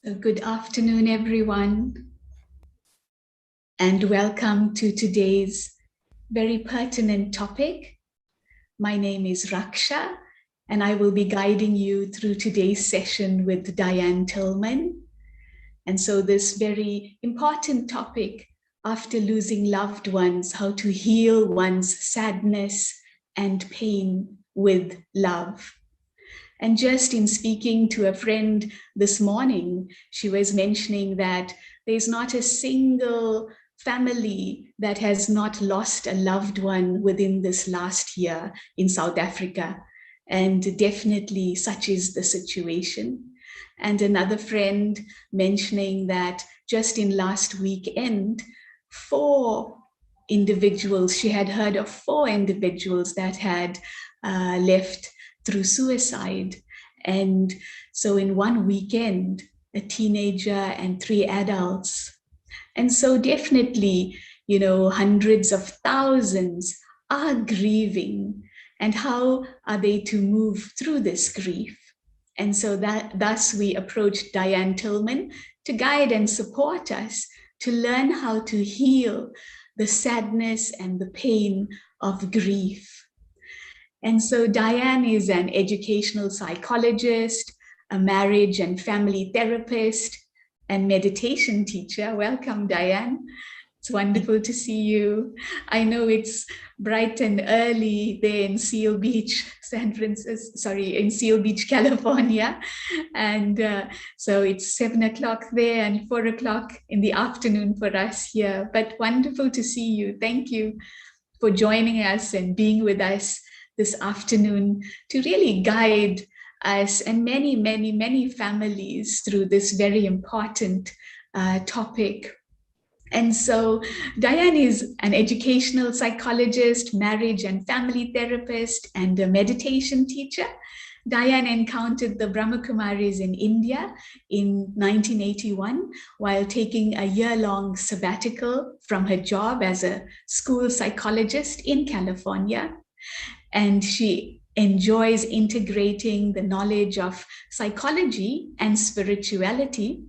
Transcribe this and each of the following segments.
Good afternoon, everyone, and welcome to today's very pertinent topic. My name is Raksha, and I will be guiding you through today's session with Diane Tillman. And so this very important topic, after losing loved ones, how to heal one's sadness and pain with love. And just in speaking to a friend this morning, she was mentioning that there's not a single family that has not lost a loved one within this last year in South Africa. And definitely such is the situation. And another friend mentioning that just in last weekend, she had heard of 4 individuals that had left through suicide. And so in one weekend, a teenager and 3 adults. And so definitely, hundreds of thousands are grieving. And how are they to move through this grief? And so thus we approached Diane Tillman to guide and support us to learn how to heal the sadness and the pain of grief. And so Diane is an educational psychologist, a marriage and family therapist, and meditation teacher. Welcome, Diane. It's wonderful to see you. I know it's bright and early there in Seal Beach, in Seal Beach, California. And so it's 7 o'clock there and 4 o'clock in the afternoon for us here. But wonderful to see you. Thank you for joining us and being with us this afternoon to really guide us and many, many, many families through this very important topic. And so Diane is an educational psychologist, marriage and family therapist, and a meditation teacher. Diane encountered the Brahmakumaris in India in 1981 while taking a year-long sabbatical from her job as a school psychologist in California. And she enjoys integrating the knowledge of psychology and spirituality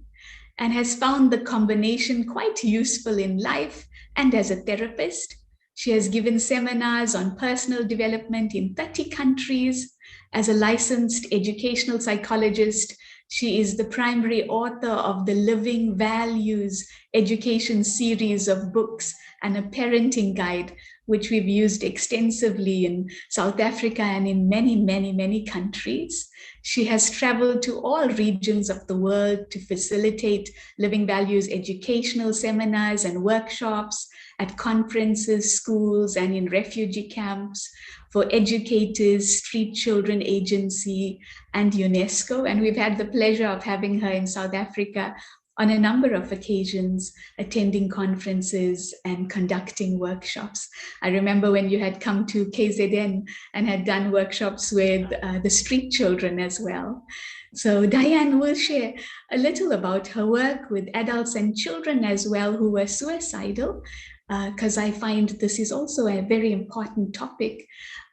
and has found the combination quite useful in life and as a therapist. She has given seminars on personal development in 30 countries. As a licensed educational psychologist, she is the primary author of the Living Values education series of books and a parenting guide, which we've used extensively in South Africa and in many, many, many countries. She has traveled to all regions of the world to facilitate Living Values educational seminars and workshops at conferences, schools, and in refugee camps for educators, Street Children Agency, and UNESCO. And we've had the pleasure of having her in South Africa on a number of occasions, attending conferences and conducting workshops. I remember when you had come to KZN and had done workshops with the street children as well. So Diane will share a little about her work with adults and children as well who were suicidal, because I find this is also a very important topic,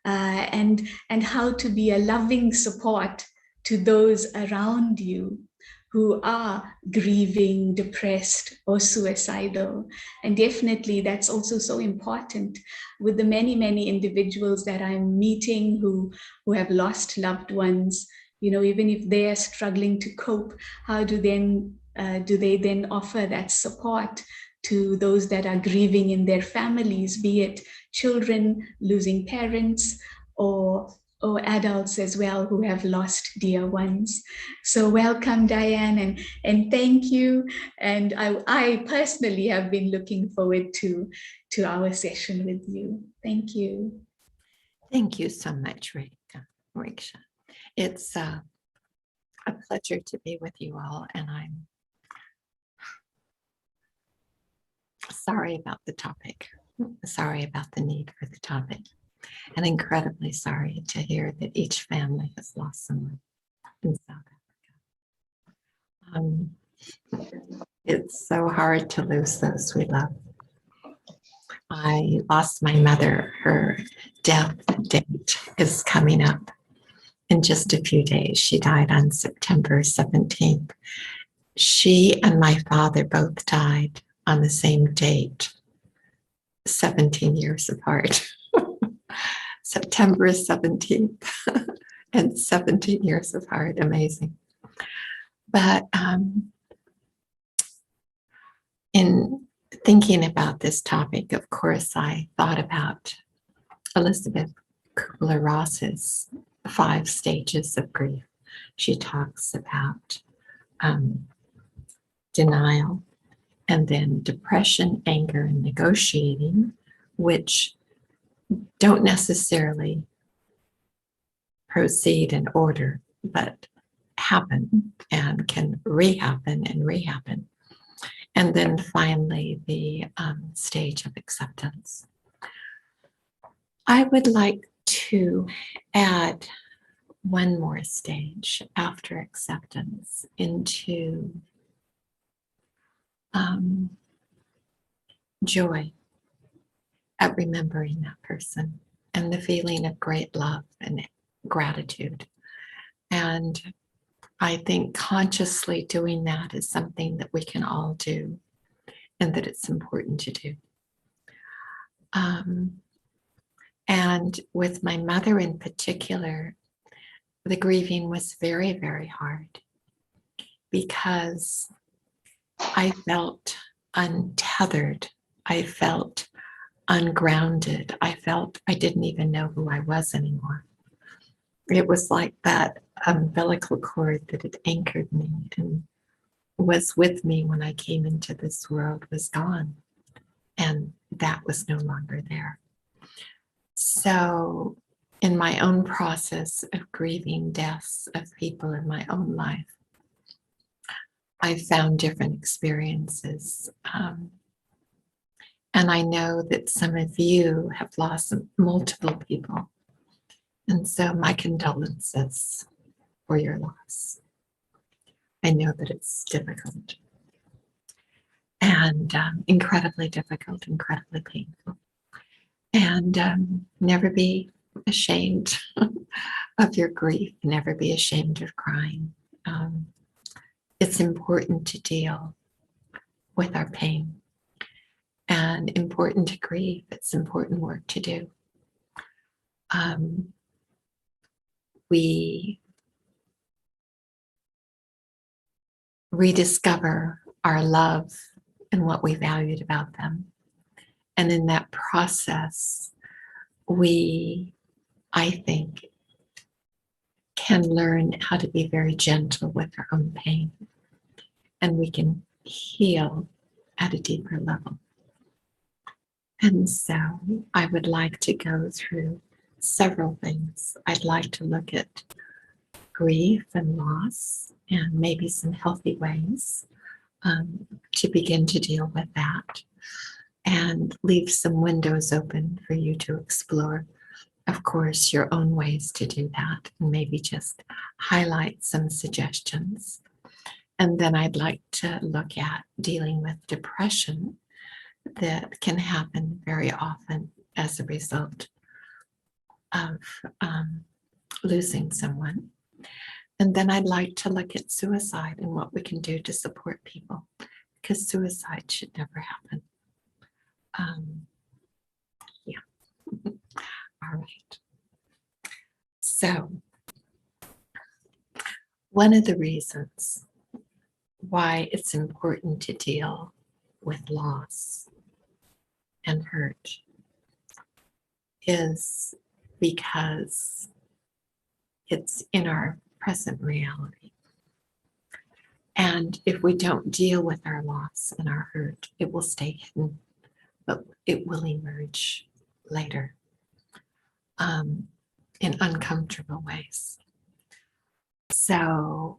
and how to be a loving support to those around you who are grieving, depressed, or suicidal. And definitely that's also so important with the many, many individuals that I'm meeting who have lost loved ones. Even if they are struggling to cope, how do they then offer that support to those that are grieving in their families, be it children losing parents or adults as well who have lost dear ones. So welcome, Diane, and thank you. And I personally have been looking forward to our session with you. Thank you. Thank you so much, Raksha. It's a pleasure to be with you all, and I'm sorry about the topic. Sorry about the need for the topic. And incredibly sorry to hear that each family has lost someone in South Africa. It's so hard to lose those we love. I lost my mother. Her death date is coming up in just a few days. She died on September 17th. She and my father both died on the same date, 17 years apart. September 17th and 17 years apart. Amazing. But in thinking about this topic, of course, I thought about Elizabeth Kubler-Ross's 5 stages of grief. She talks about denial, and then depression, anger, and negotiating, which don't necessarily proceed in order, but happen and can rehappen and rehappen. And then finally, the stage of acceptance. I would like to add one more stage after acceptance into joy at remembering that person and the feeling of great love and gratitude. And I think consciously doing that is something that we can all do and that it's important to do. And with my mother in particular, the grieving was very, very hard because I felt untethered. I felt ungrounded. I felt I didn't even know who I was anymore. It was like that umbilical cord that had anchored me and was with me when I came into this world was gone. And that was no longer there. So in my own process of grieving deaths of people in my own life, I found different experiences. And I know that some of you have lost multiple people. And so my condolences for your loss. I know that it's difficult and incredibly difficult, incredibly painful. And never be ashamed of your grief, never be ashamed of crying. It's important to deal with our pain and important to grieve. It's important work to do. We rediscover our love and what we valued about them. And in that process, we, I think, can learn how to be very gentle with our own pain. And we can heal at a deeper level. And so I would like to go through several things. I'd like to look at grief and loss and maybe some healthy ways to begin to deal with that, and leave some windows open for you to explore, of course, your own ways to do that, and maybe just highlight some suggestions. And then I'd like to look at dealing with depression that can happen very often as a result of losing someone. And then I'd like to look at suicide and what we can do to support people, because suicide should never happen. Yeah. All right. So, one of the reasons why it's important to deal with loss and hurt is because it's in our present reality. And if we don't deal with our loss and our hurt, it will stay hidden, but it will emerge later in uncomfortable ways. So,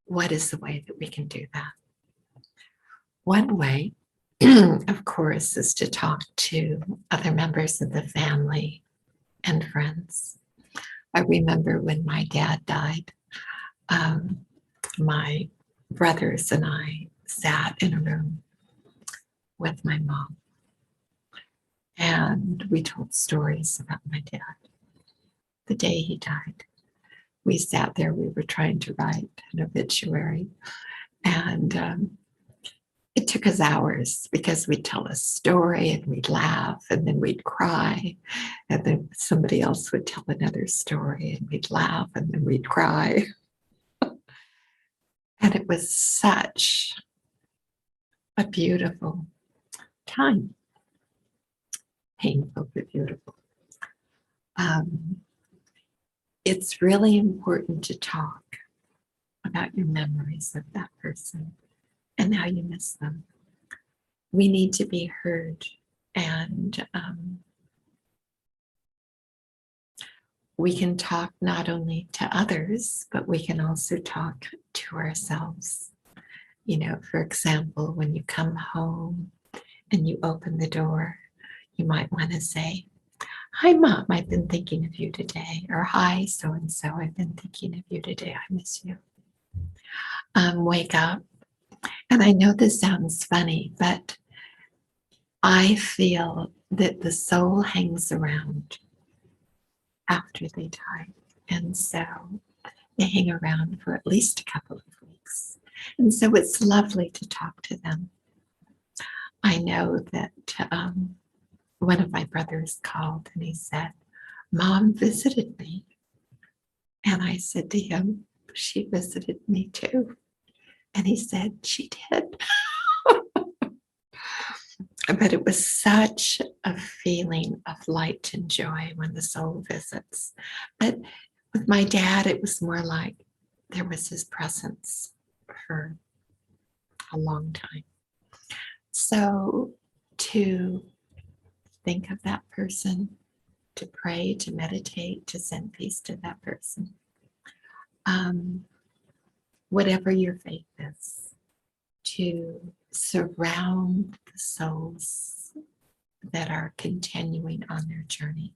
what is the way that we can do that? One way, of course, is to talk to other members of the family and friends. I remember when my dad died, my brothers and I sat in a room with my mom, and we told stories about my dad the day he died. we sat there, we were trying to write an obituary, and it took us hours because we'd tell a story and we'd laugh and then we'd cry, and then somebody else would tell another story and we'd laugh and then we'd cry. And it was such a beautiful time. Painful but beautiful. It's really important to talk about your memories of that person and how you miss them. We need to be heard, and we can talk not only to others, but we can also talk to ourselves. You know, for example, when you come home and you open the door, you might want to say, "Hi, Mom, I've been thinking of you today," or "Hi, so-and-so, I've been thinking of you today. I miss you." Wake up. And I know this sounds funny, but I feel that the soul hangs around after they die. And so they hang around for at least a couple of weeks. And so it's lovely to talk to them. I know that one of my brothers called and he said, "Mom visited me." And I said to him, "She visited me too." And he said, "She did." But it was such a feeling of light and joy when the soul visits. But with my dad, it was more like there was his presence for a long time. So to think of that person, to pray, to meditate, to send peace to that person, whatever your faith is, to surround the souls that are continuing on their journey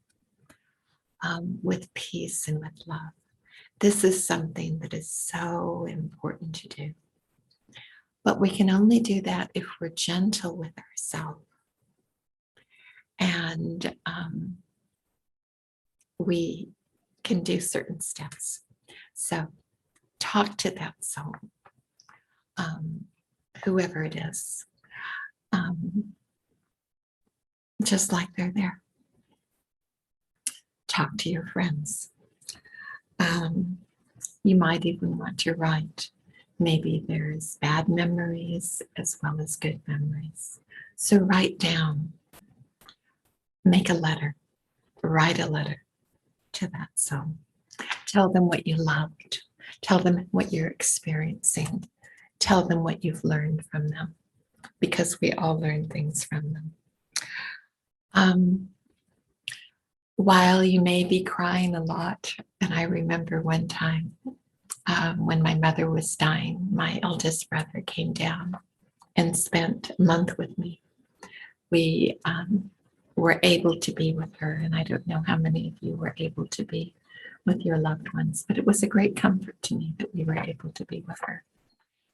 with peace and with love. This is something that is so important to do. But we can only do that if we're gentle with ourselves. And we can do certain steps. So talk to that soul, whoever it is, just like they're there. Talk to your friends. You might even want to write. Maybe there's bad memories as well as good memories. So write down, make a letter, write a letter to that soul. Tell them what you loved. Tell them what you're experiencing. Tell them what you've learned from them, because we all learn things from them. While you may be crying a lot, and I remember one time when my mother was dying, my eldest brother came down and spent a month with me. We were able to be with her, and I don't know how many of you were able to be with your loved ones, but it was a great comfort to me that we were able to be with her.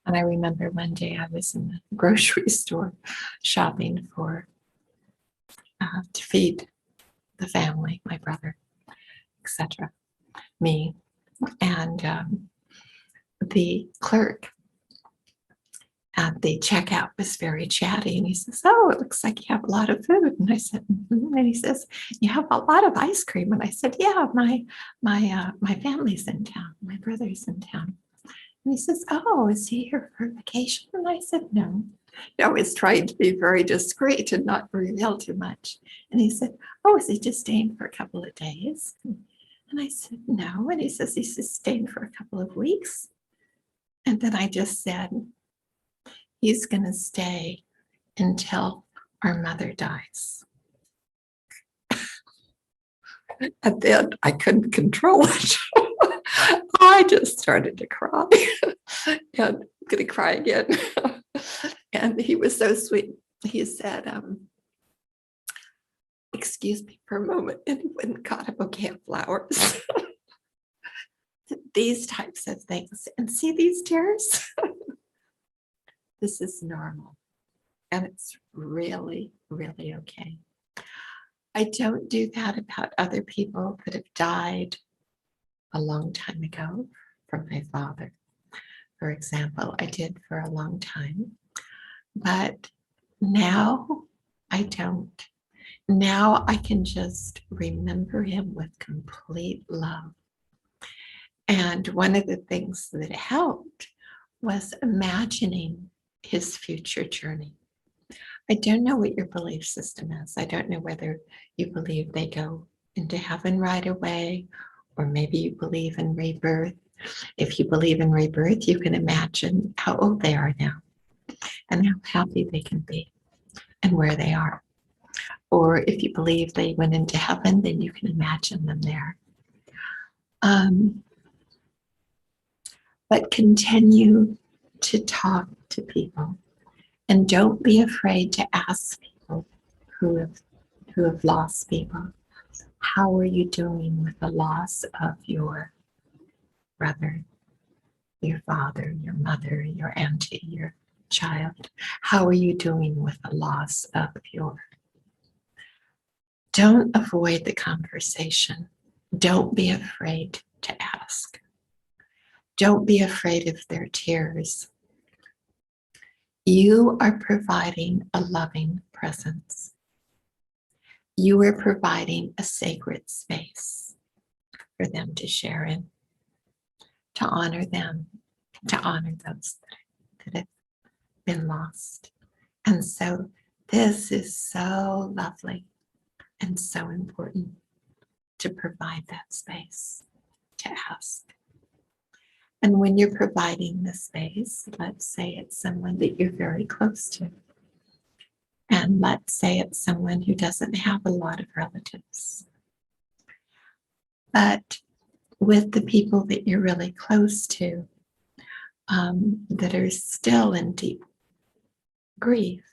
And I remember one day I was in the grocery store shopping for to feed the family, my brother, etc., me, and the clerk at the checkout was very chatty, and he says, "Oh, it looks like you have a lot of food." And I said, "Mm-hmm." And he says, "You have a lot of ice cream." And I said, "Yeah, my family's in town. My brother's in town." And he says, "Oh, is he here for vacation?" And I said, "No." I was trying to be very discreet and not reveal too much. And he said, "Oh, is he just staying for a couple of days?" And I said, "No." And he says, "He's just staying for a couple of weeks." And then I just said, "He's going to stay until our mother dies." And then I couldn't control it. I just started to cry. And I'm going to cry again. And he was so sweet. He said, "Excuse me for a moment." And he went and got a bouquet of flowers. These types of things. And see these tears? This is normal. And it's really, really okay. I don't do that about other people that have died a long time ago from my father. For example, I did for a long time, but now I don't. Now I can just remember him with complete love. And one of the things that helped was imagining his future journey. I don't know what your belief system is. I don't know whether you believe they go into heaven right away, or maybe you believe in rebirth. If you believe in rebirth, you can imagine how old they are now and how happy they can be and where they are. Or if you believe they went into heaven, then you can imagine them there. But continue to talk to people, and don't be afraid to ask people who have lost people, how are you doing with the loss of your brother, your father, your mother, your auntie, your child? How are you doing with the loss of your... Don't avoid the conversation. Don't be afraid to ask. Don't be afraid of their tears. You are providing a loving presence. You are providing a sacred space for them to share in, to honor them, to honor those that have been lost. And so this is so lovely and so important to provide that space, to ask. And when you're providing the space, let's say it's someone that you're very close to. And let's say it's someone who doesn't have a lot of relatives. But with the people that you're really close to, that are still in deep grief,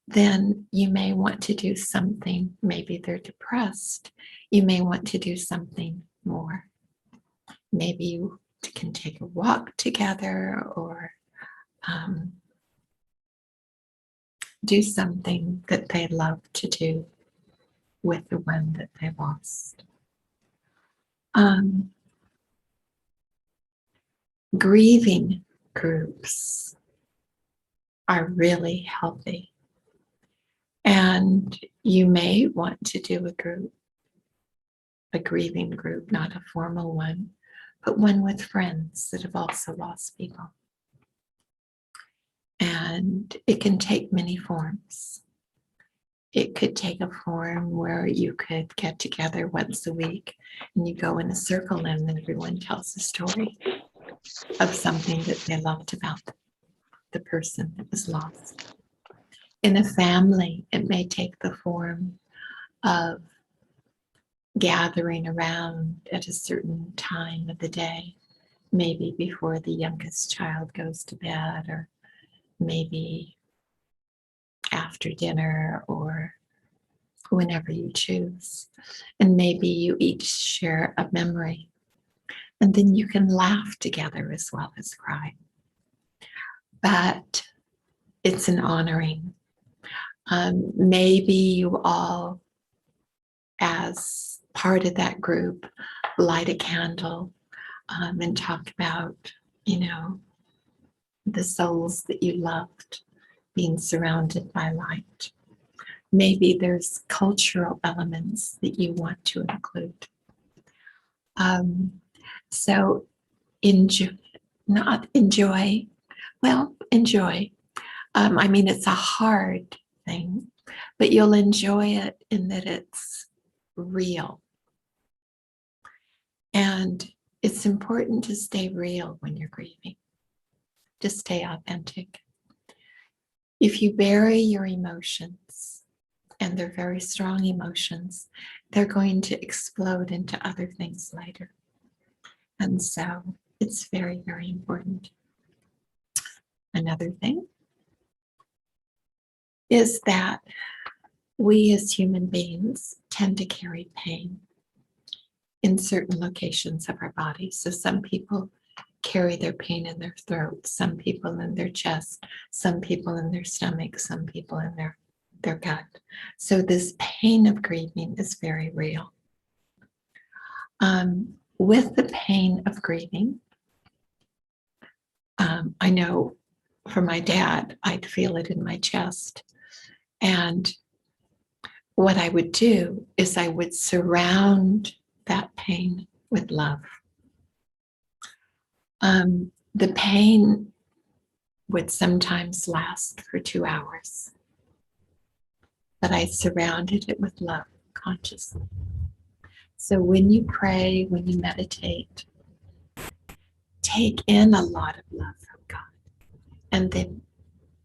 then you may want to do something. Maybe they're depressed. You may want to do something more. Maybe you can take a walk together, or do something that they love to do with the one that they lost. Grieving groups are really healthy. And you may want to do a grieving group, not a formal one, but one with friends that have also lost people. And it can take many forms. It could take a form where you could get together once a week and you go in a circle and then everyone tells a story of something that they loved about the person that was lost. In a family, it may take the form of gathering around at a certain time of the day, maybe before the youngest child goes to bed, or maybe after dinner, or whenever you choose. And maybe you each share a memory, and then you can laugh together as well as cry. But it's an honoring. Maybe you all, as part of that group, light a candle and talk about, the souls that you loved being surrounded by light. Maybe there's cultural elements that you want to include. So enjoy. It's a hard thing, but you'll enjoy it in that it's real. And it's important to stay real when you're grieving, to stay authentic. If you bury your emotions, and they're very strong emotions, they're going to explode into other things later. And so it's very, very important. Another thing is that we as human beings tend to carry pain in certain locations of our body. So some people carry their pain in their throat, some people in their chest, some people in their stomach, some people in their gut. So this pain of grieving is very real. with the pain of grieving, I know for my dad, I'd feel it in my chest. And what I would do is I would surround that pain with love. The pain would sometimes last for 2 hours, but I surrounded it with love consciously. So when you pray, when you meditate, take in a lot of love from God and then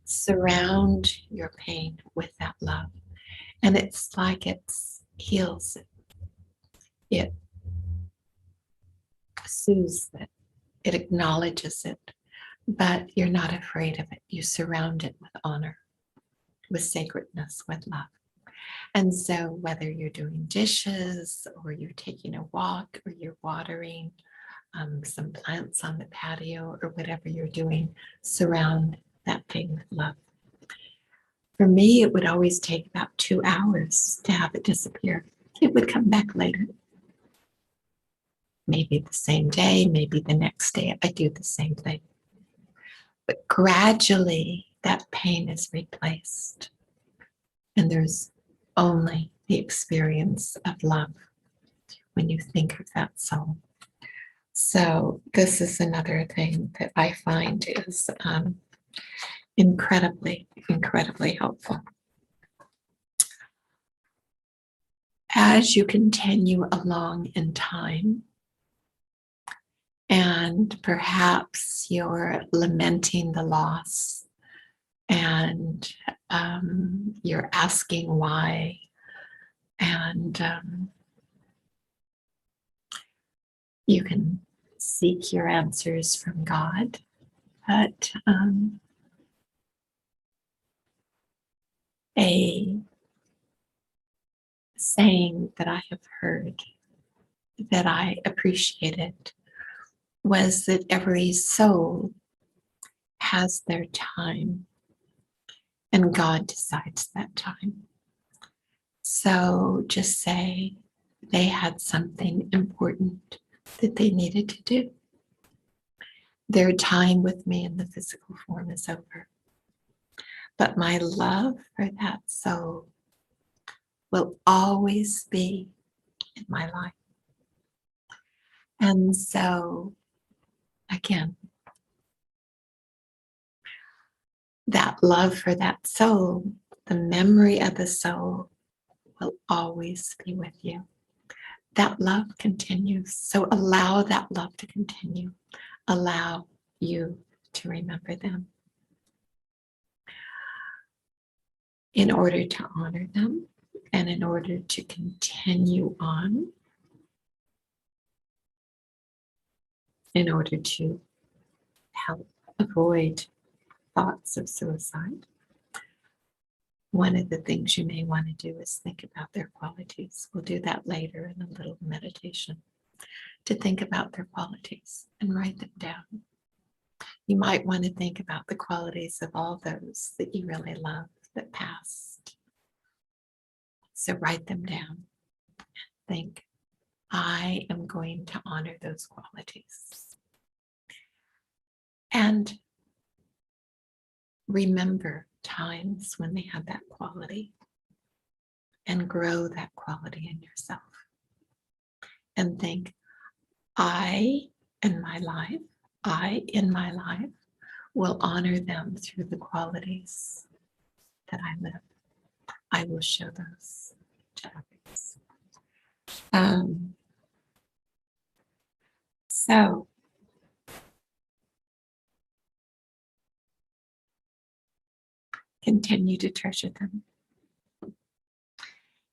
surround your pain with that love. And it's like it heals it. It soothes it. It acknowledges it. But you're not afraid of it. You surround it with honor, with sacredness, with love. And so whether you're doing dishes or you're taking a walk or you're watering some plants on the patio or whatever you're doing, surround that thing with love. For me, it would always take about 2 hours to have it disappear. It would come back later. Maybe the same day, maybe the next day, I do the same thing. But gradually, that pain is replaced. And there's only the experience of love when you think of that soul. So this is another thing that I find is incredibly, incredibly helpful. As you continue along in time, and perhaps you're lamenting the loss, and you're asking why, and you can seek your answers from God, but a saying that I have heard that I appreciated was that every soul has their time and God decides that time. So just say they had something important that they needed to do. Their time with me in the physical form is over. But my love for that soul will always be in my life. And so, again, that love for that soul, the memory of the soul will always be with you. That love continues. So allow that love to continue. Allow you to remember them. In order to honor them and in order to continue on, in order to help avoid thoughts of suicide, one of the things you may want to do is think about their qualities. We'll do that later in a little meditation, to think about their qualities and write them down. You might want to think about the qualities of all those that you really love that passed. So write them down and think, I am going to honor those qualities. And remember times when they had that quality and grow that quality in yourself. And think, I in my life will honor them through the qualities that I live. I will show those to others. So continue to treasure them.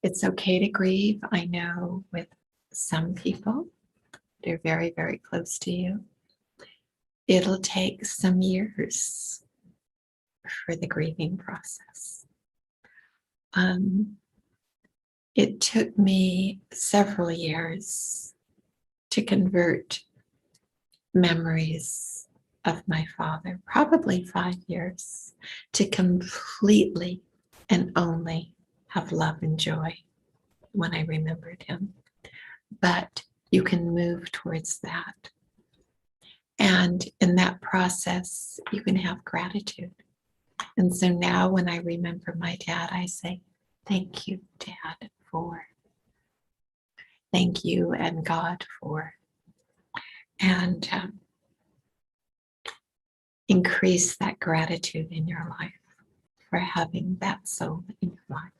It's okay to grieve. I know with some people, they're very, very close to you. It'll take some years for the grieving process. It took me several years to convert memories of my father, probably 5 years, to completely and only have love and joy when I remembered him. But you can move towards that. And in that process, you can have gratitude. And so now when I remember my dad, I say, thank you, Dad, for. Thank you and God for. And increase that gratitude in your life for having that soul in your life.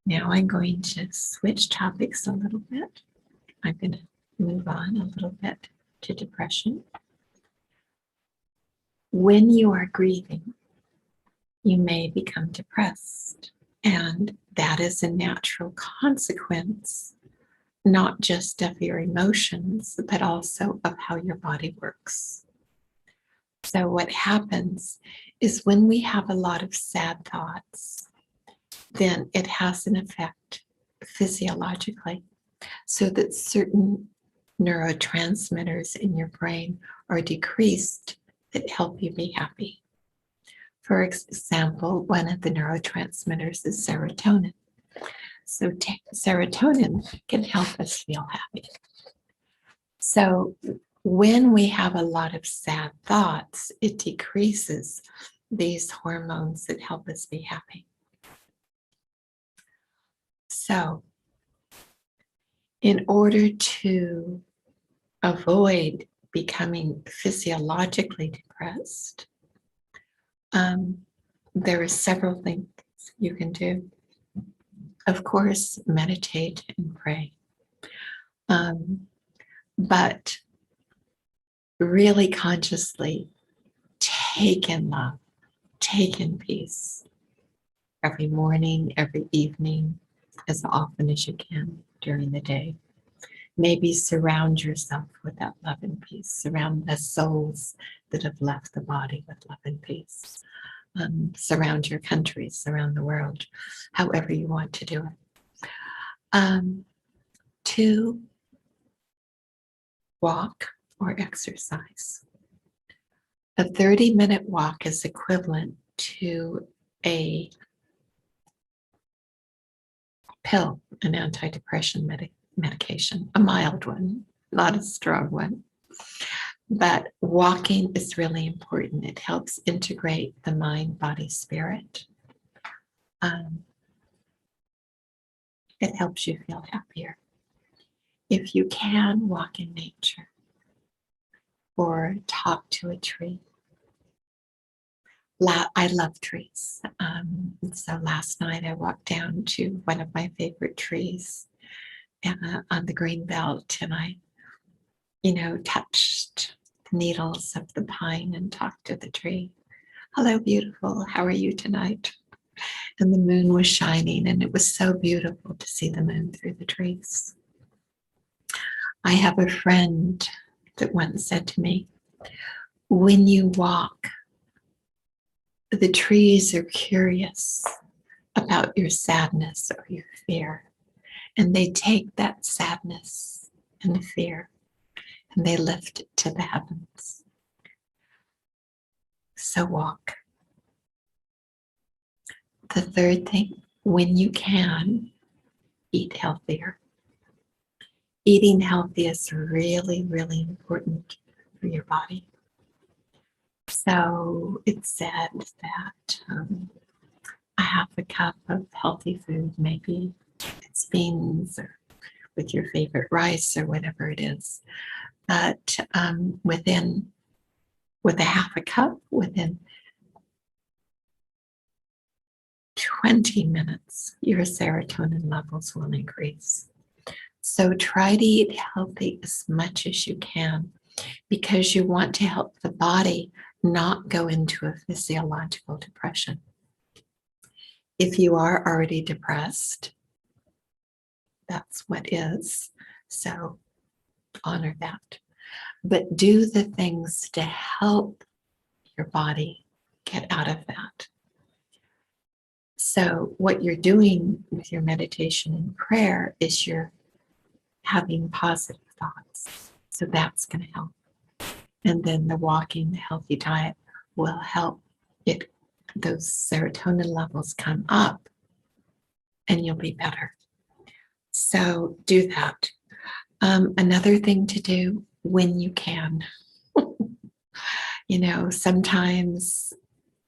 Now I'm going to switch topics a little bit. I'm going to move on a little bit to depression. When you are grieving, you may become depressed, and that is a natural consequence, not just of your emotions, but also of how your body works. So what happens is when we have a lot of sad thoughts, then it has an effect physiologically, so that certain neurotransmitters in your brain are decreased that help you be happy. For example, one of the neurotransmitters is serotonin. So serotonin can help us feel happy. So when we have a lot of sad thoughts, it decreases these hormones that help us be happy. So in order to avoid becoming physiologically depressed, there are several things you can do. Of course, meditate and pray. But really consciously take in love, take in peace every morning, every evening, as often as you can during the day. Maybe surround yourself with that love and peace. Surround the souls that have left the body with love and peace. Surround your country, surround the world, however you want to do it. 2, walk or exercise. A 30-minute walk is equivalent to a pill, an antidepressant medication, a mild one, not a strong one. But walking is really important. It helps integrate the mind, body, spirit. It helps you feel happier. If you can, walk in nature or talk to a tree. I love trees. So last night I walked down to one of my favorite trees on the green belt, and I, touched the needles of the pine and talked to the tree. Hello, beautiful. How are you tonight? And the moon was shining, and it was so beautiful to see the moon through the trees. I have a friend that once said to me, when you walk, the trees are curious about your sadness or your fear, and they take that sadness and fear and they lift it to the heavens. So walk. The third thing, when you can, eat healthier. Eating healthy is really, really important for your body. So it's said that a half a cup of healthy food, maybe it's beans or with your favorite rice or whatever it is, but with a half a cup, within 20 minutes, your serotonin levels will increase. So try to eat healthy as much as you can, because you want to help the body not go into a physiological depression. If you are already depressed, that's what is. So honor that. But do the things to help your body get out of that. So what you're doing with your meditation and prayer is you're having positive thoughts. So that's going to help. And then the walking, the healthy diet will help those serotonin levels come up, and you'll be better. So do that. Another thing to do when you can. Sometimes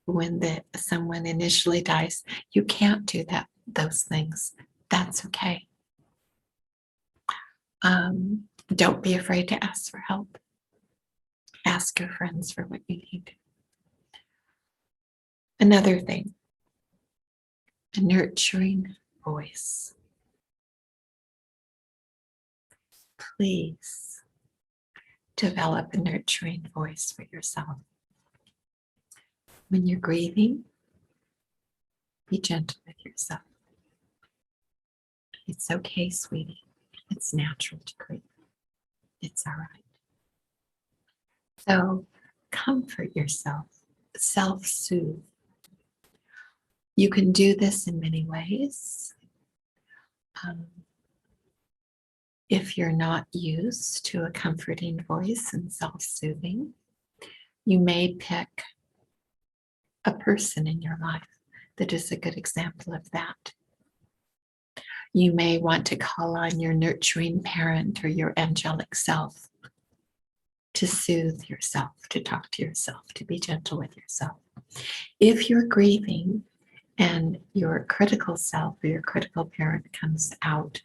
when someone initially dies, you can't do those things. That's okay. Don't be afraid to ask for help. Ask your friends for what you need. Another thing, a nurturing voice. Please develop a nurturing voice for yourself. When you're grieving, be gentle with yourself. It's okay, sweetie. It's natural to grieve. It's all right. So comfort yourself, self-soothe. You can do this in many ways. If you're not used to a comforting voice and self-soothing, you may pick a person in your life that is a good example of that. You may want to call on your nurturing parent or your angelic self to soothe yourself, to talk to yourself, to be gentle with yourself. If you're grieving and your critical self or your critical parent comes out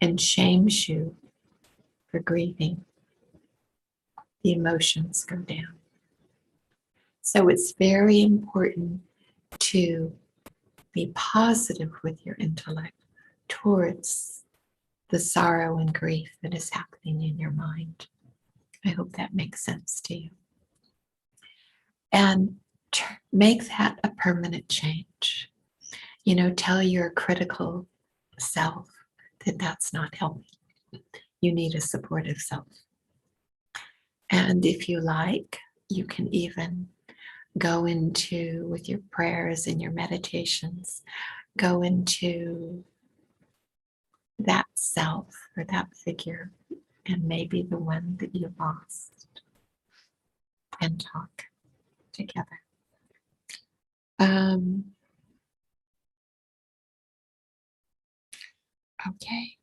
and shames you for grieving, the emotions go down. So it's very important to be positive with your intellect towards the sorrow and grief that is happening in your mind. I hope that makes sense to you. And make that a permanent change. Tell your critical self that that's not helping. You need a supportive self. And if you like, you can even go into, with your prayers and your meditations, go into that self or that figure and maybe the one that you lost and talk together. Okay.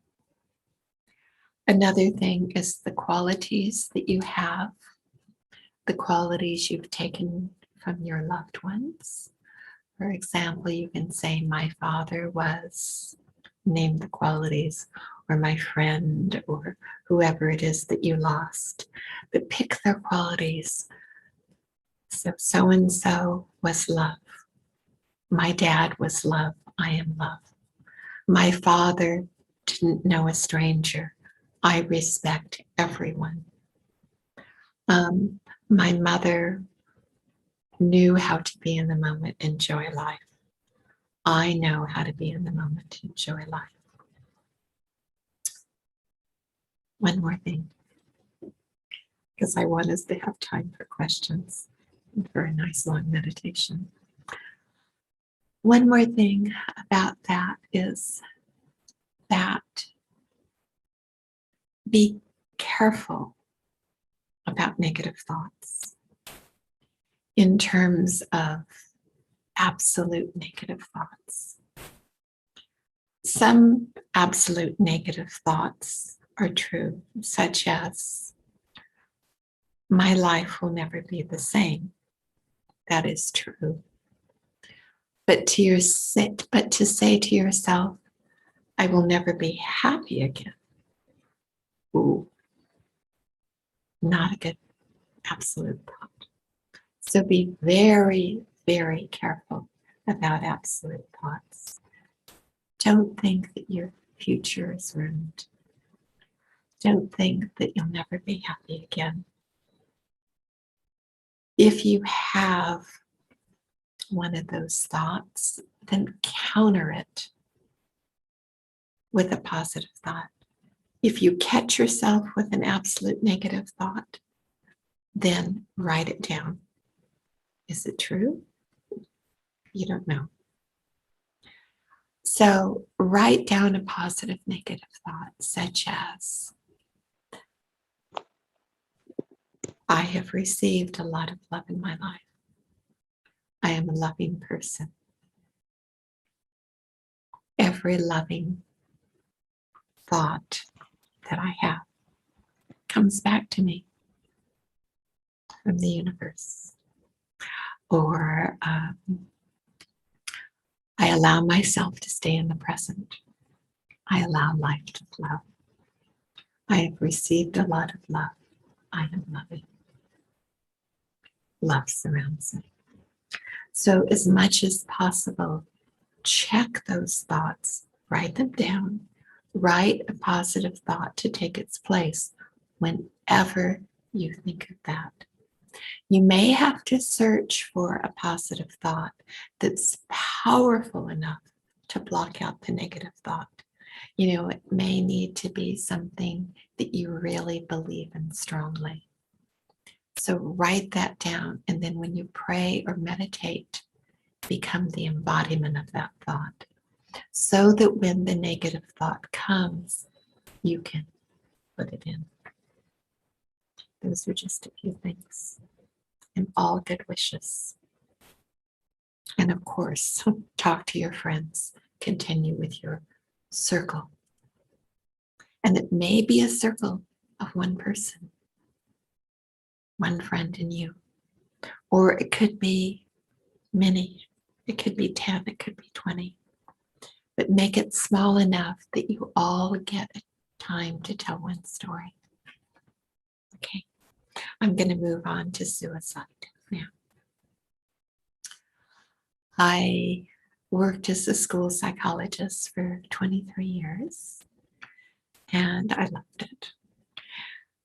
Another thing is the qualities that you have, the qualities you've taken from your loved ones. For example, you can say, my father was, name the qualities, or my friend, or whoever it is that you lost. But pick their qualities. So-and-so was love. My dad was love. I am love. My father didn't know a stranger. I respect everyone. My mother knew how to be in the moment, enjoy life. I know how to be in the moment, enjoy life. One more thing, because I want us to have time for questions and for a nice long meditation. One more thing about that is that be careful about negative thoughts in terms of absolute negative thoughts. Some absolute negative thoughts are true, such as, my life will never be the same. That is true. But to say to yourself, I will never be happy again. Ooh, not a good absolute thought. So be very, very careful about absolute thoughts. Don't think that your future is ruined. Don't think that you'll never be happy again. If you have one of those thoughts, then counter it with a positive thought. If you catch yourself with an absolute negative thought, then write it down. Is it true? You don't know. So write down a positive negative thought, such as, I have received a lot of love in my life. I am a loving person. Every loving thought that I have comes back to me from the universe. Or I allow myself to stay in the present. I allow life to flow. I have received a lot of love. I am loving. Love surrounds me. So as much as possible, check those thoughts, write them down, write a positive thought to take its place whenever you think of that. You may have to search for a positive thought that's powerful enough to block out the negative thought. It may need to be something that you really believe in strongly. So write that down, and then when you pray or meditate, become the embodiment of that thought, so that when the negative thought comes, you can put it in. Those are just a few things, and all good wishes. And of course, talk to your friends, continue with your circle. And it may be a circle of one person, one friend in you, or it could be many. It could be 10, it could be 20. But make it small enough that you all get time to tell one story. Okay, I'm going to move on to suicide now. I worked as a school psychologist for 23 years, and I loved it.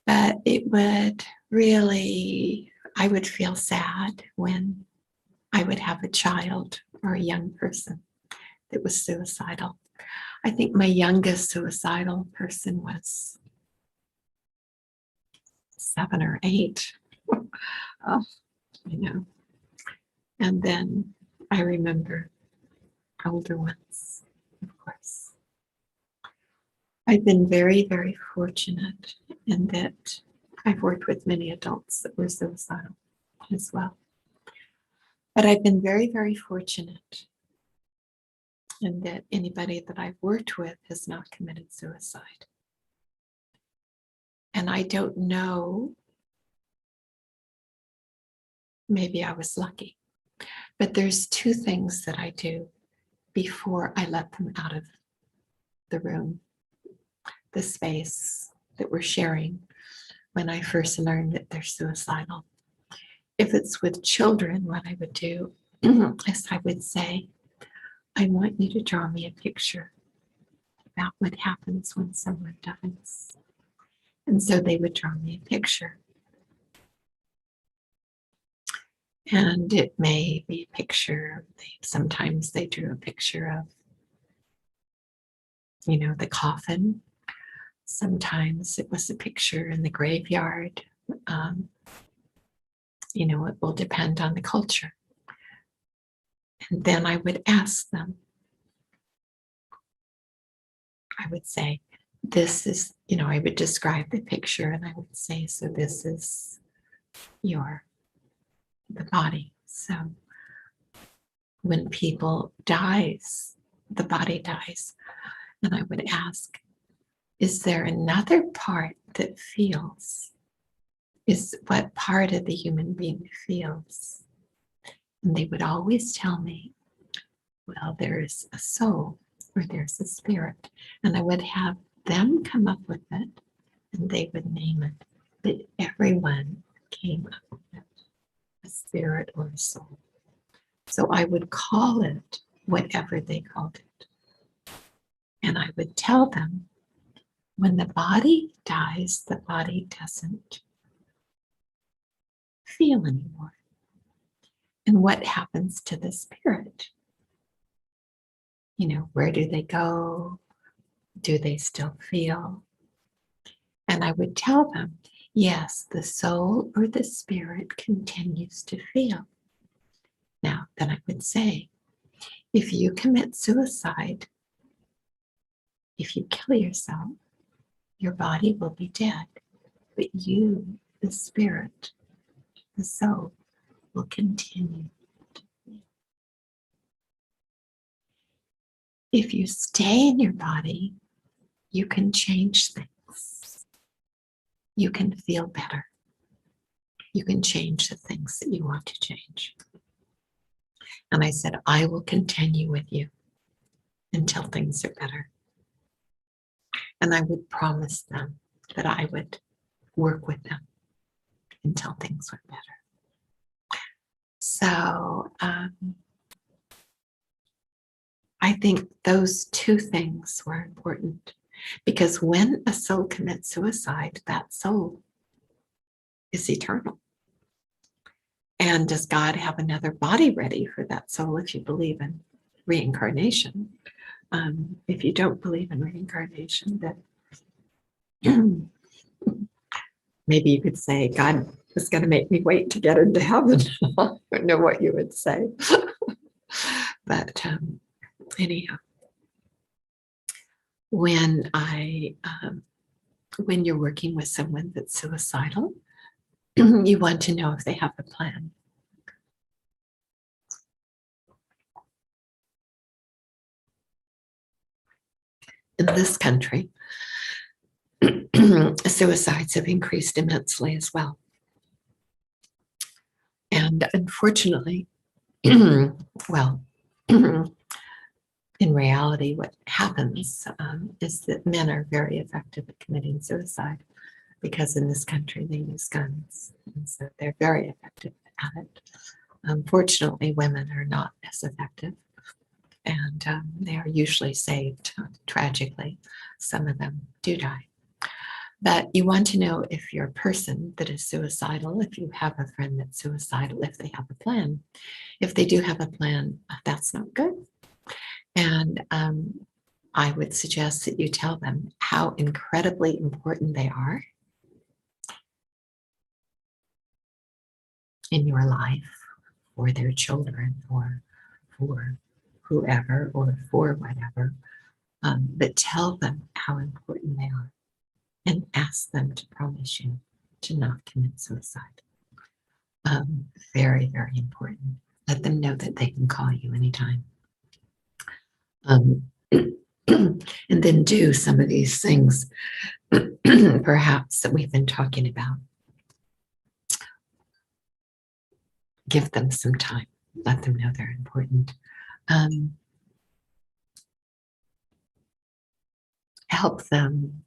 But it would really, I would feel sad when I would have a child or a young person that was suicidal. I think my youngest suicidal person was 7 or 8. Oh, And then I remember older ones, of course. I've been very, very fortunate in that I've worked with many adults that were suicidal as well. But I've been very, very fortunate in that anybody that I've worked with has not committed suicide. And I don't know, maybe I was lucky, but there's 2 things that I do before I let them out of the room, the space that we're sharing when I first learned that they're suicidal. If it's with children, what I would do is I would say, I want you to draw me a picture about what happens when someone dies. And so they would draw me a picture. And it may be a picture, sometimes they drew a picture of, the coffin. Sometimes it was a picture in the graveyard. It will depend on the culture. And then I would ask them, I would say, this is, I would describe the picture and I would say, so this is the body. So when people dies, the body dies. And I would ask, is there another part that feels? Is what part of the human being feels? And they would always tell me, well, there's a soul or there's a spirit. And I would have them come up with it and they would name it. But everyone came up with it, a spirit or a soul. So I would call it whatever they called it. And I would tell them, when the body dies, the body doesn't feel anymore. And what happens to the spirit? Where do they go? Do they still feel? And I would tell them, yes, the soul or the spirit continues to feel. Now, then I would say, if you commit suicide, if you kill yourself, your body will be dead, but you, the spirit, the soul, will continue to feel. If you stay in your body, you can change things. You can feel better. You can change the things that you want to change. And I said, I will continue with you until things are better. And I would promise them that I would work with them until things were better. So I think those two things were important, because when a soul commits suicide, that soul is eternal. And does God have another body ready for that soul if you believe in reincarnation? If you don't believe in reincarnation, then maybe you could say, God is going to make me wait to get into heaven. I don't know what you would say. But anyhow, when you're working with someone that's suicidal, you want to know if they have a plan. In this country, suicides have increased immensely as well. And unfortunately, well, in reality, what happens is that men are very effective at committing suicide, because in this country they use guns, and so they're very effective at it. Unfortunately, women are not as effective, and they are usually saved tragically. Some of them do die. But you want to know if you're a person that is suicidal, if you have a friend that's suicidal, if they have a plan. If they do have a plan, that's not good. And I would suggest that you tell them how incredibly important they are in your life, or their children, or for whoever, or for whatever. But tell them how important they are, and ask them to promise you to not commit suicide. Very, very important. Let them know that they can call you anytime. And then do some of these things, perhaps, that we've been talking about. Give them some time. Let them know they're important. Help them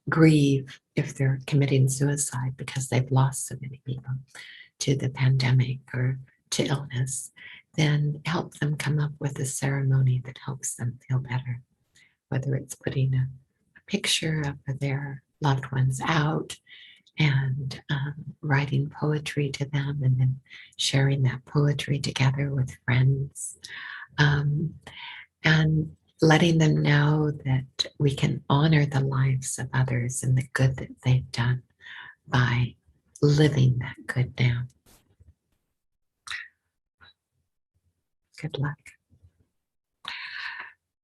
grieve if they're committing suicide because they've lost so many people to the pandemic or to illness. Then help them come up with a ceremony that helps them feel better, whether it's putting a picture of their loved ones out and writing poetry to them, and then sharing that poetry together with friends, and letting them know that we can honor the lives of others and the good that they've done by living that good now. Good luck.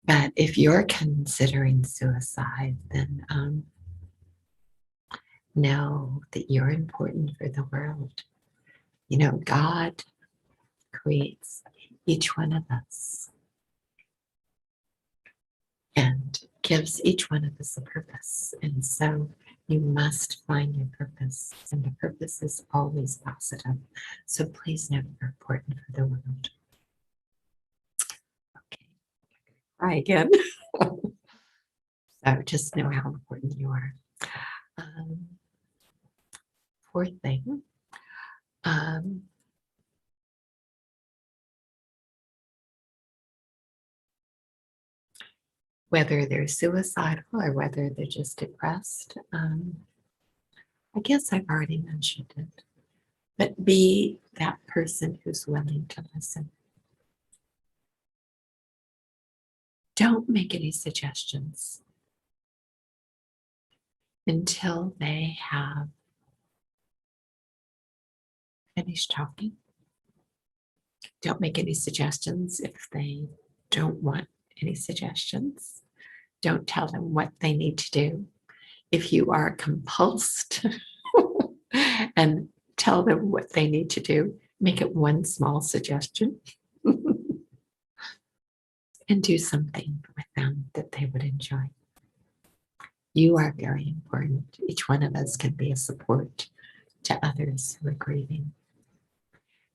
But if you're considering suicide, then know that you're important for the world. You know, God creates each one of us and gives each one of us a purpose. And so you must find your purpose, and the purpose is always positive. So please know you're important for the world. Okay, try again. So just know how important you are. Fourth thing, whether they're suicidal or whether they're just depressed, I guess I've already mentioned it, but be that person who's willing to listen. Don't make any suggestions until they have finished talking. Don't make any suggestions if they don't want any suggestions. Don't tell them what they need to do. If you are compulsed and tell them what they need to do, make it one small suggestion and do something with them that they would enjoy. You are very important. Each one of us can be a support to others who are grieving.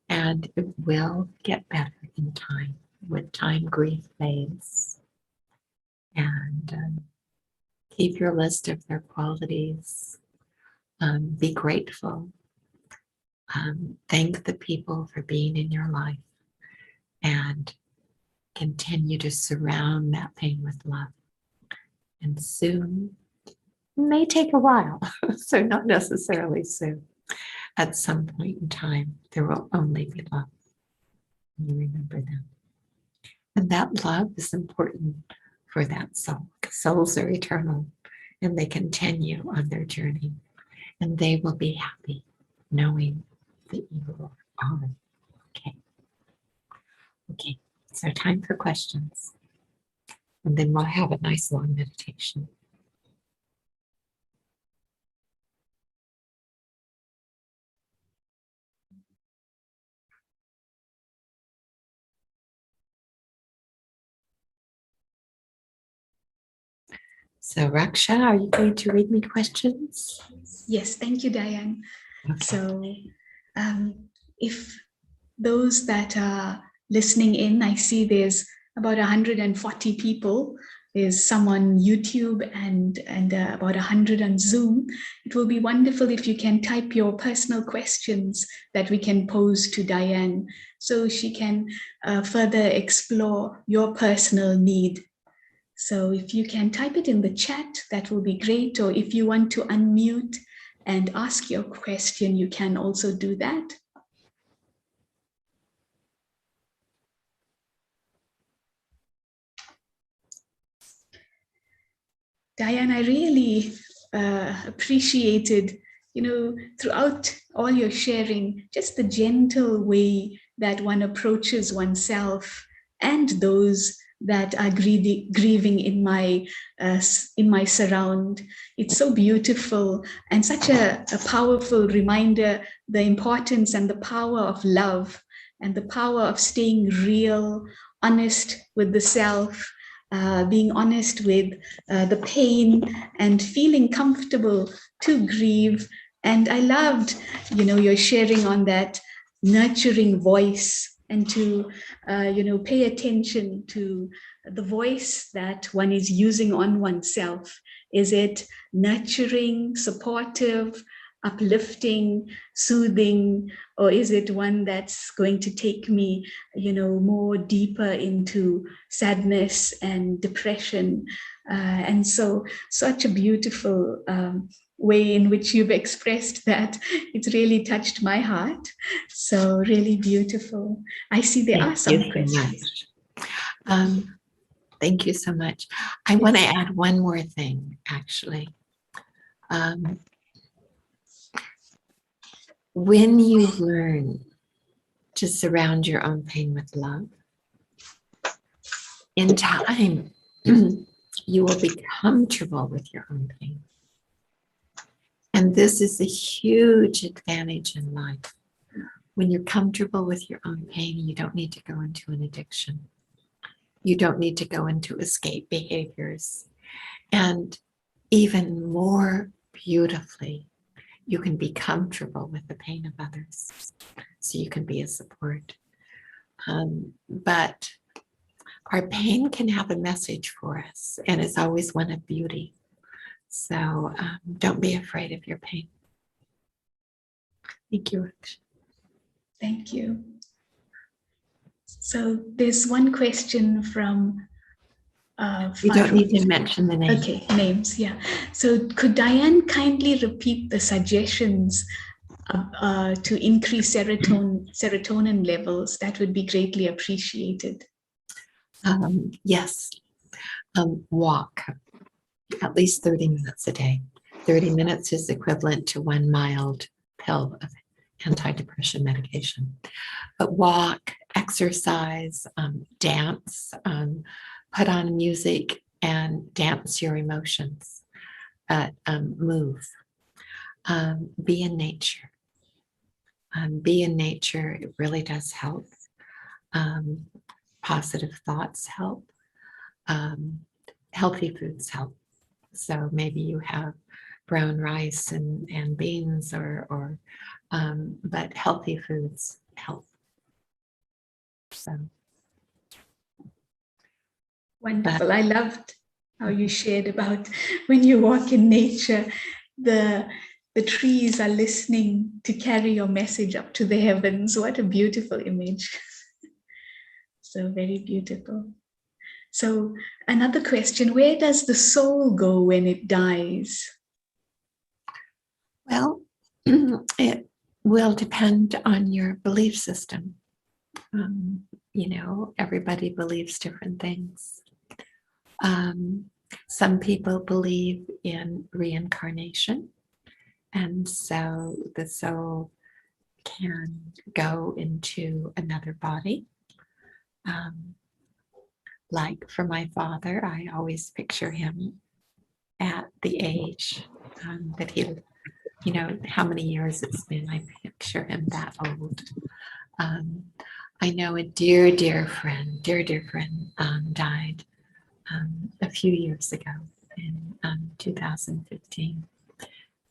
And it will get better in time. With time, grief fades. And keep your list of their qualities. Be grateful. Thank the people for being in your life. And continue to surround that pain with love. And soon, it may take a while, so not necessarily soon. At some point in time, there will only be love. And you remember that. And that love is important for that soul, because souls are eternal and they continue on their journey. And they will be happy knowing that you are okay. Okay, so time for questions. And then we'll have a nice long meditation. So Raksha, are you going to read me questions? Yes, thank you, Diane. Okay. So if those that are listening in, I see there's about 140 people. There's some on YouTube and about 100 on Zoom. It will be wonderful if you can type your personal questions that we can pose to Diane so she can further explore your personal need. So if you can type it in the chat, that will be great. Or if you want to unmute and ask your question, you can also do that. Diane, I really appreciated, throughout all your sharing, just the gentle way that one approaches oneself and those that are grieving in my surround. It's so beautiful and such a powerful reminder, the importance and the power of love and the power of staying real, honest with the self, being honest with the pain and feeling comfortable to grieve. And I loved, your sharing on that nurturing voice and to, pay attention to the voice that one is using on oneself. Is it nurturing, supportive, uplifting, soothing, or is it one that's going to take me, more deeper into sadness and depression? And so, such a beautiful way in which you've expressed that. It's really touched my heart. So really beautiful. I see there are some questions. Thank you so much. I want to add one more thing, actually. When you learn to surround your own pain with love, in time, you will be comfortable with your own pain. And this is a huge advantage in life. When you're comfortable with your own pain, you don't need to go into an addiction. You don't need to go into escape behaviors. And even more beautifully, you can be comfortable with the pain of others. So you can be a support. But our pain can have a message for us, and it's always one of beauty. So don't be afraid of your pain. Thank you, Rich. Thank you. So there's one question from you don't need to mention the name. Okay, names, yeah. So could Diane kindly repeat the suggestions to increase serotonin levels? That would be greatly appreciated. Yes. Walk at least 30 minutes a day. 30 minutes is equivalent to 1 mild pill of antidepressant medication. But walk, exercise, dance, put on music and dance your emotions. Move. Be in nature. Be in nature. It really does help. Positive thoughts help. Healthy foods help. So maybe you have brown rice and beans but healthy foods help. So. Wonderful. I loved how you shared about when you walk in nature, the trees are listening to carry your message up to the heavens. What a beautiful image. So very beautiful. So another question, where does the soul go when it dies? Well, it will depend on your belief system. Everybody believes different things. Some people believe in reincarnation, and so the soul can go into another body. Like for my father, I always picture him at the age that he, how many years it's been. I picture him that old. I know a dear friend died a few years ago in 2015.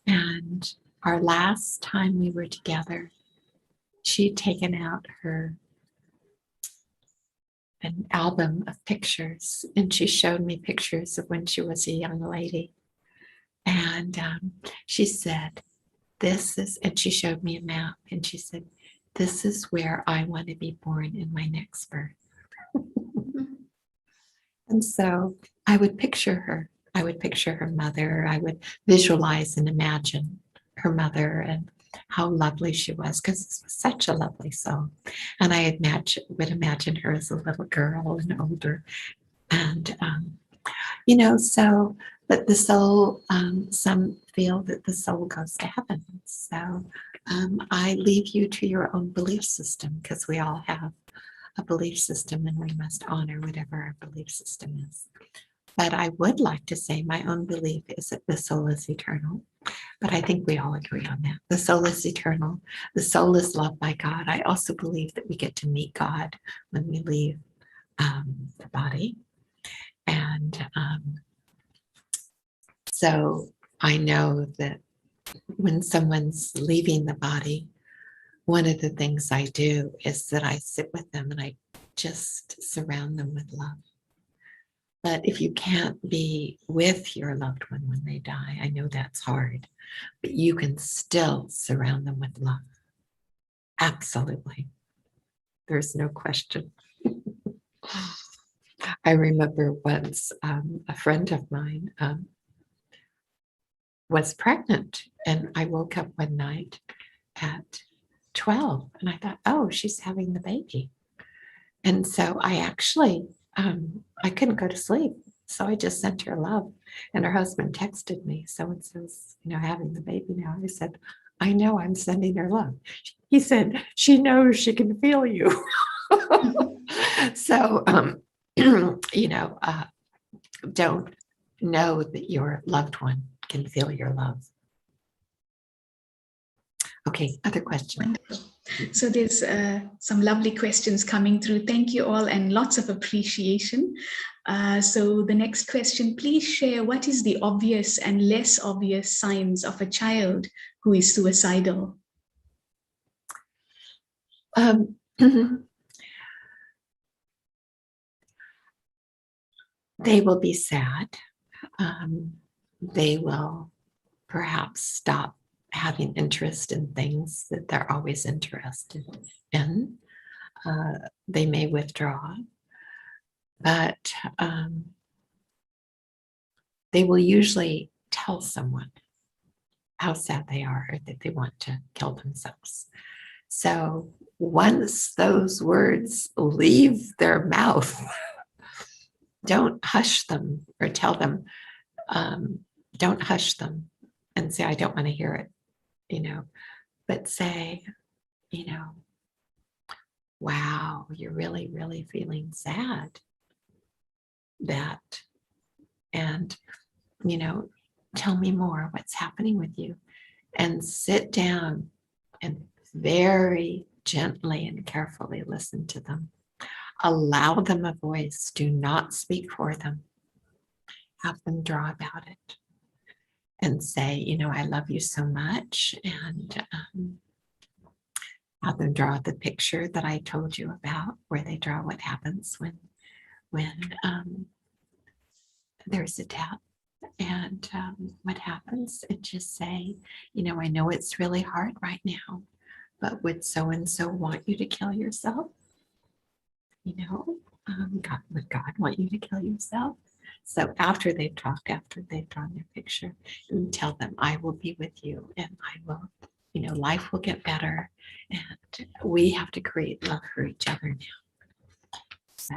And our last time we were together, she'd taken out an album of pictures, and she showed me pictures of when she was a young lady. And she said, and she showed me a map, and she said, this is where I want to be born in my next birth. And so I would picture her. I would picture her mother. I would visualize and imagine her mother and how lovely she was, because this was such a lovely soul. And I would imagine her as a little girl and older. And, but the soul, some feel that the soul goes to heaven. So I leave you to your own belief system, because we all have a belief system and we must honor whatever our belief system is. But I would like to say my own belief is that the soul is eternal. But I think we all agree on that. The soul is eternal. The soul is loved by God. I also believe that we get to meet God when we leave the body. And so I know that when someone's leaving the body, one of the things I do is that I sit with them and I just surround them with love. But if you can't be with your loved one when they die, I know that's hard, but you can still surround them with love. Absolutely. There's no question. I remember once a friend of mine was pregnant, and I woke up one night at 12 and I thought, oh, she's having the baby. And so I actually, I couldn't go to sleep. So I just sent her love, and her husband texted me, so-and-so's, having the baby now. I said, I know, I'm sending her love. He said, she knows she can feel you. So, don't know that your loved one can feel your love. Okay, other question. Wonderful. So there's some lovely questions coming through. Thank you all, and lots of appreciation. So the next question, please share what is the obvious and less obvious signs of a child who is suicidal? They will be sad. They will perhaps stop having interest in things that they're always interested in. They may withdraw, but they will usually tell someone how sad they are or that they want to kill themselves. So once those words leave their mouth, don't hush them or tell them, don't hush them and say, I don't want to hear it, but say, wow, you're really, really feeling sad. And, tell me more, what's happening with you? And sit down and very gently and carefully listen to them. Allow them a voice. Do not speak for them. have them draw about it and say, you know, I love you so much, and have them draw the picture that I told you about, where they draw what happens when there's a death, and what happens, and just say, you know, I know it's really hard right now, but would so and so want you to kill yourself? You know, would God want you to kill yourself? So after they've talked, after they've drawn their picture, and tell them, I will be with you, and I will, you know, life will get better, and we have to create love for each other now. So,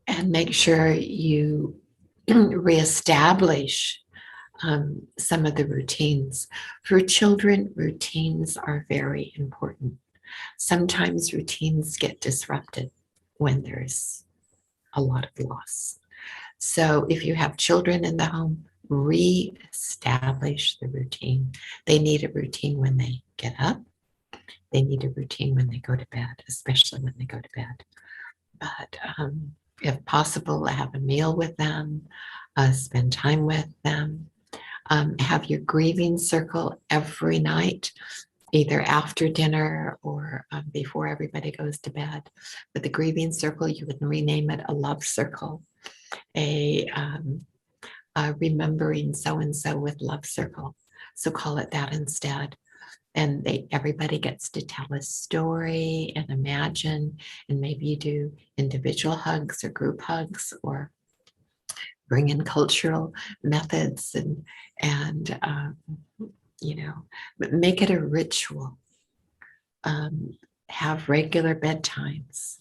and make sure you reestablish some of the routines. For children, routines are very important. Sometimes routines get disrupted when there's a lot of loss. So if you have children in the home, reestablish the routine. They need a routine when they get up. They need a routine when they go to bed, especially when they go to bed. But if possible, have a meal with them, spend time with them. Have your grieving circle every night, either after dinner or before everybody goes to bed. But the grieving circle, you would rename it a love circle, a remembering so-and-so with love circle. So call it that instead. And everybody gets to tell a story and imagine, and maybe you do individual hugs or group hugs, or bring in cultural methods and you know, but make it a ritual. Have regular bedtimes.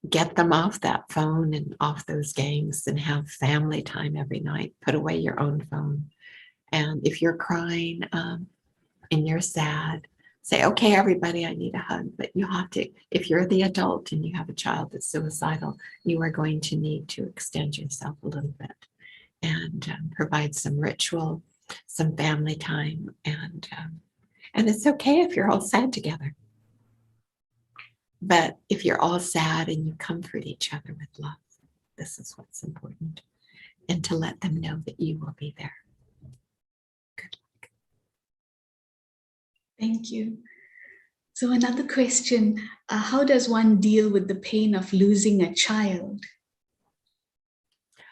Get them off that phone and off those games, and have family time every night. Put away your own phone. And if you're crying and you're sad, say, okay, everybody, I need a hug. But you have to, if you're the adult and you have a child that's suicidal, you are going to need to extend yourself a little bit and provide some ritual, some family time. And it's okay if you're all sad together. But if you're all sad and you comfort each other with love, this is what's important. And to let them know that you will be there. Good luck. Thank you. So another question, how does one deal with the pain of losing a child?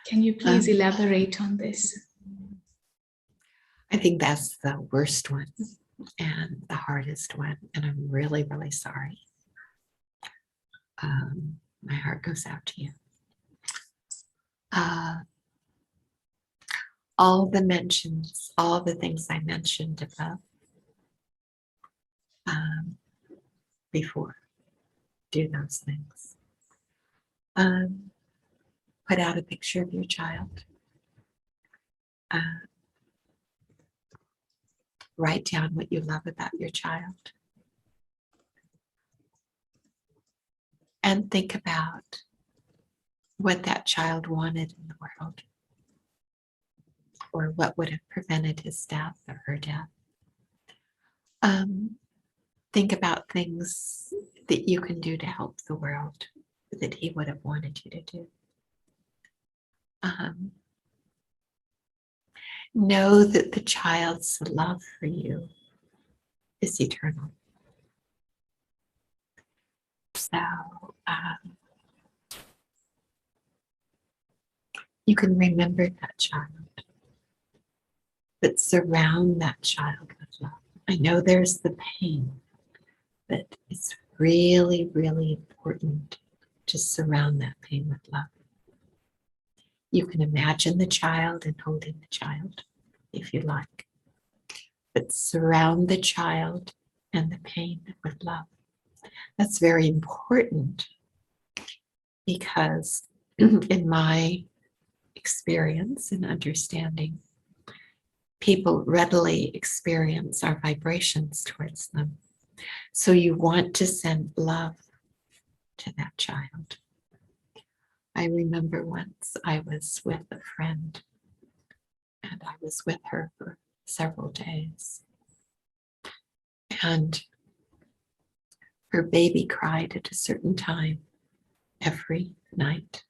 Can you please elaborate on this? I think that's the worst one and the hardest one. And I'm really, really sorry. My heart goes out to you. All the mentions, all the things I mentioned above before, do those things. Put out a picture of your child. Write down what you love about your child. And think about what that child wanted in the world, or what would have prevented his death or her death. Think about things that you can do to help the world that he would have wanted you to do. Know that the child's love for you is eternal. So you can remember that child, but surround that child with love. I know there's the pain, but it's really, really important to surround that pain with love. You can imagine the child and holding the child if you like, but surround the child and the pain with love. That's very important because in my experience and understanding, people readily experience our vibrations towards them. So you want to send love to that child. I remember once I was with a friend and I was with her for several days. And her baby cried at a certain time. every night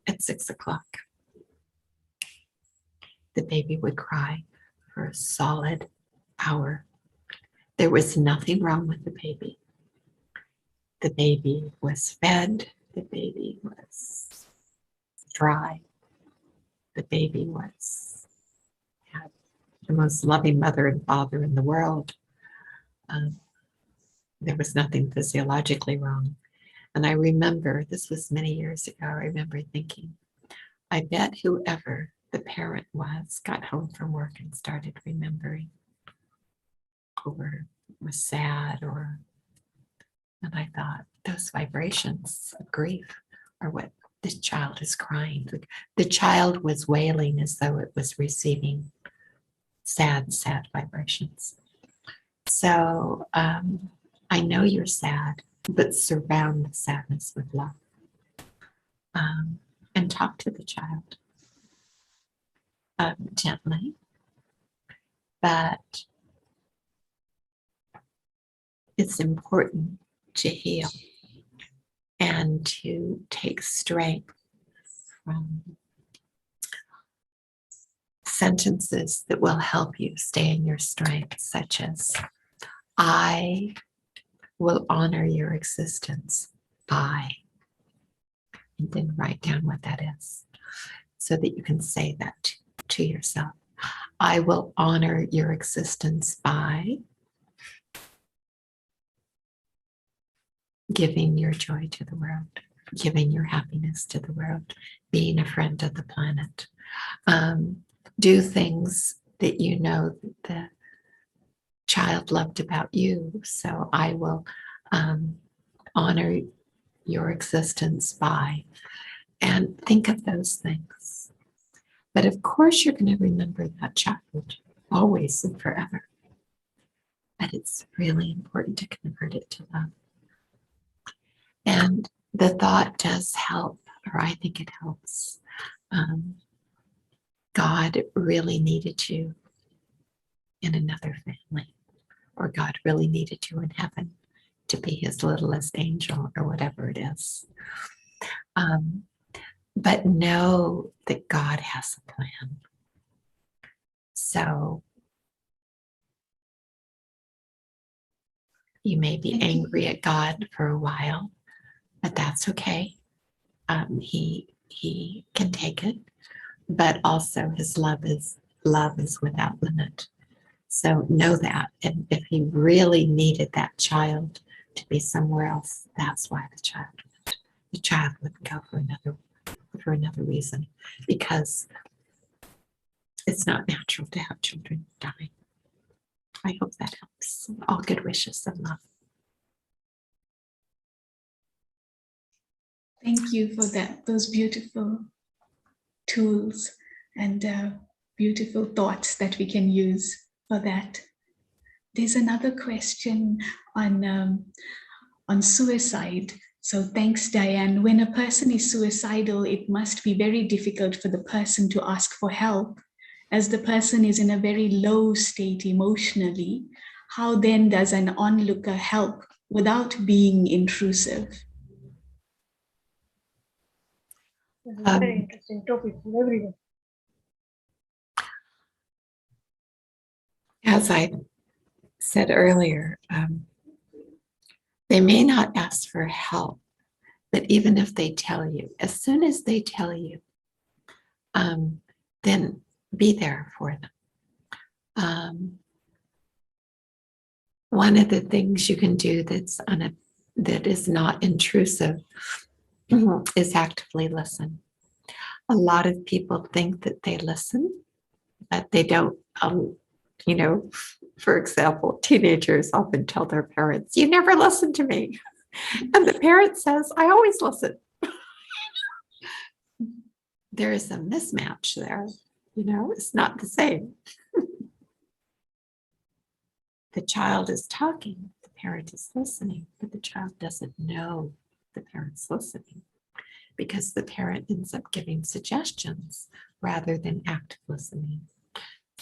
at 6 o'clock. The baby would cry for a solid hour. There was nothing wrong with the baby. The baby was fed. The baby was dry. The baby had the most loving mother and father in the world. There was nothing physiologically wrong. And I remember, this was many years ago, I remember thinking, I bet whoever the parent was got home from work and started remembering, or was sad, and I thought, those vibrations of grief are what this child is crying. The child was wailing as though it was receiving sad, sad vibrations. So I know you're sad, but surround the sadness with love. And talk to the child gently, but it's important to heal and to take strength from sentences that will help you stay in your strength, such as, I will honor your existence by, and then write down what that is so that you can say that to yourself. I will honor your existence by giving your joy to the world, giving your happiness to the world, being a friend of the planet. Do things that you know the child loved about you. So I will honor your existence by, and think of those things. But of course, you're going to remember that child always and forever. But it's really important to convert it to love. And the thought does help, or I think it helps. God really needed you in another family, or God really needed you in heaven to be his littlest angel, or whatever it is. But know that God has a plan. So you may be angry at God for a while, but that's okay. He can take it, but also his love is without limit. So know that. And if he really needed that child to be somewhere else, that's why the child wouldn't go for another reason, because it's not natural to have children die. I hope that helps. All good wishes and love. Thank you for that. Those beautiful tools and beautiful thoughts that we can use for that. There's another question on suicide. So thanks, Diane. When a person is suicidal, it must be very difficult for the person to ask for help, as the person is in a very low state emotionally. How then does an onlooker help without being intrusive? This is a very interesting topic for everyone. As I said earlier, they may not ask for help, but even if they tell you, as soon as they tell you, then be there for them. One of the things you can do that is not intrusive is actively listen. A lot of people think that they listen, but they don't. For example, teenagers often tell their parents, "You never listen to me." And the parent says, "I always listen." There is a mismatch there. It's not the same. The child is talking, the parent is listening, but the child doesn't know the parent's listening, because the parent ends up giving suggestions rather than active listening.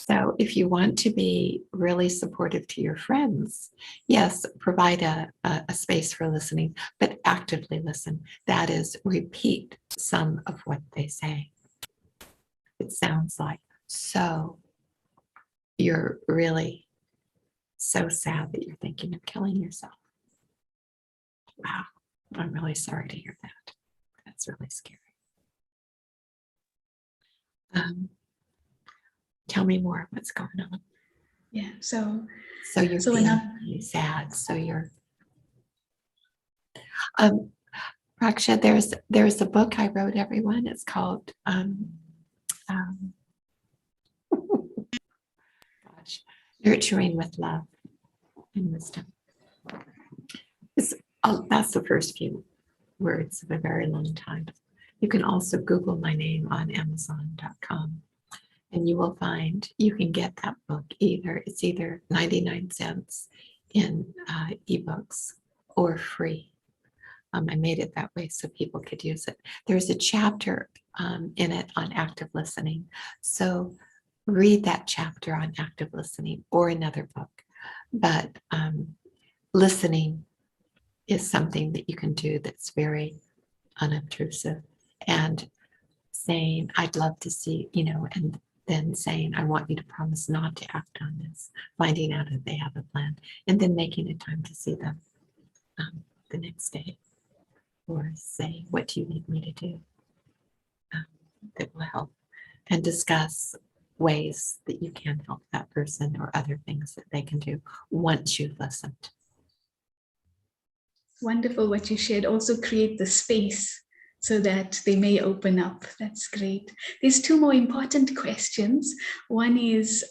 So if you want to be really supportive to your friends, yes, provide a space for listening, but actively listen. That is, repeat some of what they say. It sounds like, so you're really so sad that you're thinking of killing yourself. Wow, I'm really sorry to hear that. That's really scary. Tell me more. What's going on? Yeah. So you're so feeling another, really sad. So you're Raksha, there's a book I wrote, everyone. It's called Nurturing with Love and Wisdom. That's the first few words of a very long time. You can also Google my name on Amazon.com, and you will find you can get that book it's either 99 cents in ebooks or free. I made it that way so people could use it. There's a chapter in it on active listening. So read that chapter on active listening or another book. But listening is something that you can do that's very unobtrusive. And saying, I'd love to see, and then saying, I want you to promise not to act on this, finding out if they have a plan, and then making a time to see them the next day. Or say, what do you need me to do that will help? And discuss ways that you can help that person or other things that they can do once you've listened. wonderful what you shared. Also create the space so that they may open up. That's great. There's two more important questions. One is,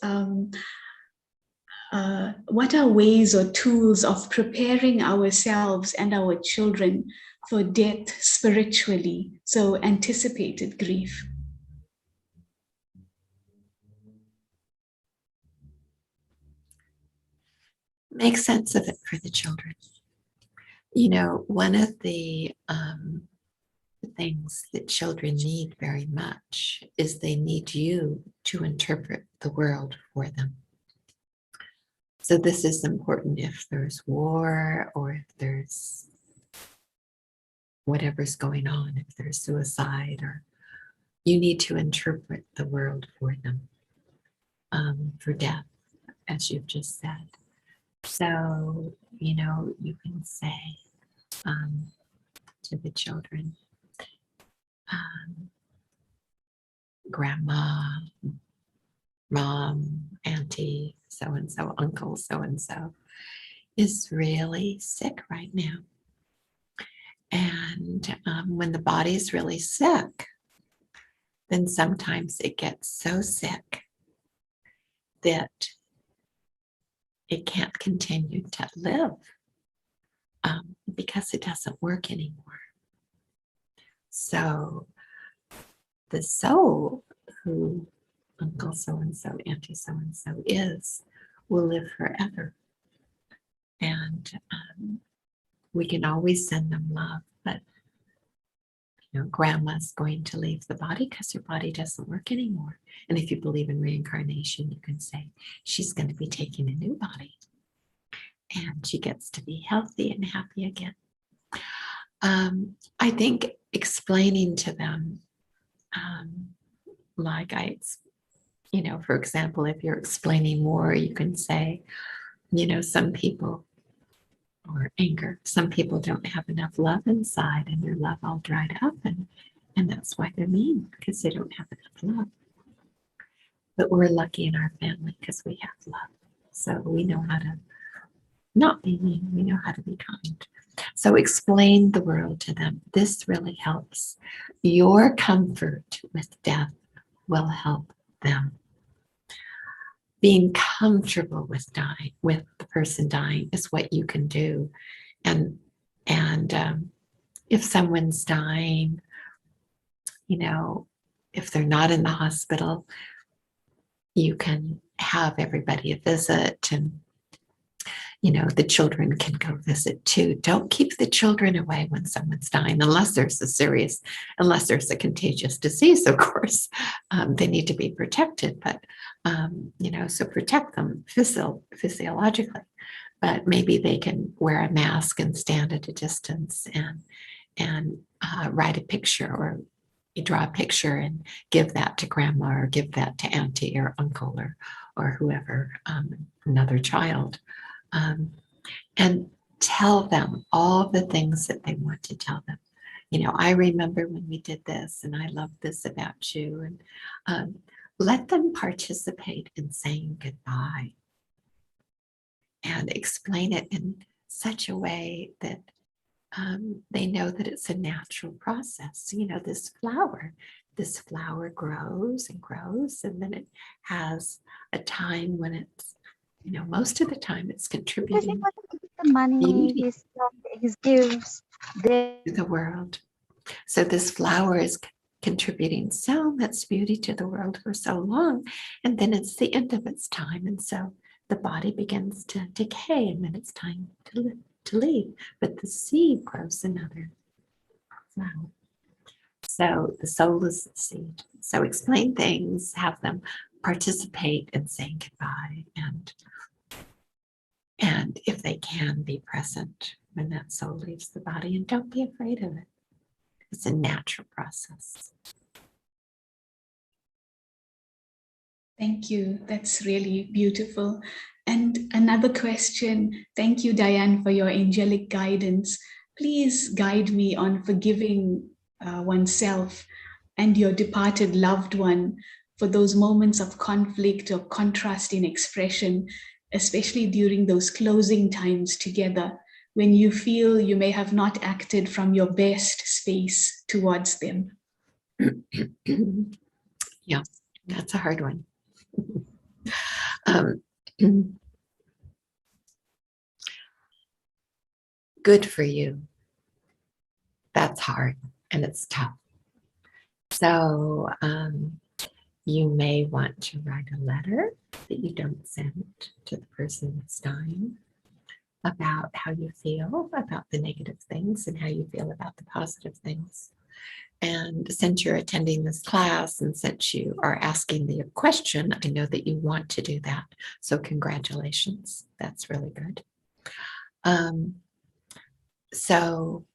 what are ways or tools of preparing ourselves and our children for death spiritually? So anticipated grief. Make sense of it for the children. One of the things that children need very much is they need you to interpret the world for them. So this is important if there's war or if there's whatever's going on, if there's suicide, or you need to interpret the world for them for death, as you've just said. So, you can say to the children, grandma, mom, auntie, so-and-so, uncle, so-and-so is really sick right now. And when the body's really sick, then sometimes it gets so sick that it can't continue to live because it doesn't work anymore. So the soul who uncle so-and-so, auntie so-and-so is, will live forever. And we can always send them love, but grandma's going to leave the body because her body doesn't work anymore. And if you believe in reincarnation, you can say she's going to be taking a new body and she gets to be healthy and happy again. I think explaining to them, for example, if you're explaining war, you can say, some people, or anger, some people don't have enough love inside and their love all dried up, and that's why they're mean, because they don't have enough love. But we're lucky in our family because we have love. So we know how to not be mean, we know how to be kind. So explain the world to them. This really helps. Your comfort with death will help them. Being comfortable with dying, with the person dying, is what you can do. And if someone's dying, if they're not in the hospital, you can have everybody a visit, and the children can go visit too. Don't keep the children away when someone's dying, unless there's a contagious disease, of course. They need to be protected, but, so protect them physiologically. But maybe they can wear a mask and stand at a distance and write a picture, or you draw a picture and give that to grandma, or give that to auntie or uncle, or whoever, another child. And tell them all the things that they want to tell them. I remember when we did this, and I love this about you. And let them participate in saying goodbye, and explain it in such a way that they know that it's a natural process. This flower grows and grows, and then it has a time when it's, most of the time it's Because he contributing wanted to get the money, beauty his gifts, to the world. So this flower is contributing so much beauty to the world for so long, and then it's the end of its time, and so the body begins to decay, and then it's time to leave. But the seed grows another flower. So the soul is the seed. So explain things, have them participate in saying goodbye, and if they can, be present when that soul leaves the body, and don't be afraid of it. It's a natural process. Thank you. That's really beautiful. And another question. Thank you, Diane, for your angelic guidance. Please guide me on forgiving oneself and your departed loved one for those moments of conflict or contrast in expression, especially during those closing times together, when you feel you may have not acted from your best space towards them. Yeah, that's a hard one. Good for you. That's hard, and it's tough. So you may want to write a letter that you don't send to the person that's dying about how you feel about the negative things and how you feel about the positive things. And since you're attending this class, and since you are asking the question, I know that you want to do that. So congratulations. That's really good. So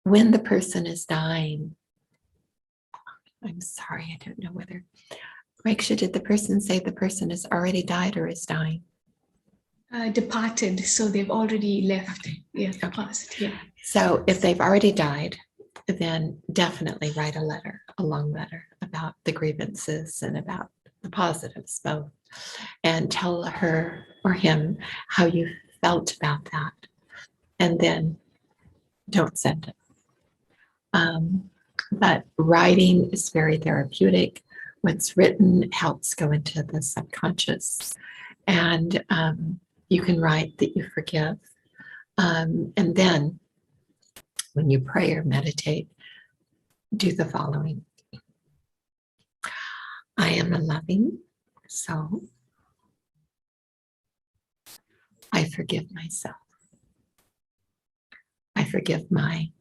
when the person is dying, I'm sorry, I don't know whether, Raksha, did the person say the person has already died or is dying? Departed, so they've already left. Yeah, Okay. past. Yeah. So if they've already died, then definitely write a letter, a long letter about the grievances and about the positives both, and tell her or him how you felt about that, and then don't send it. But writing is very therapeutic. What's written helps go into the subconscious, and you can write that you forgive. And then when you pray or meditate, do the following. I am a loving soul. I forgive myself. I forgive I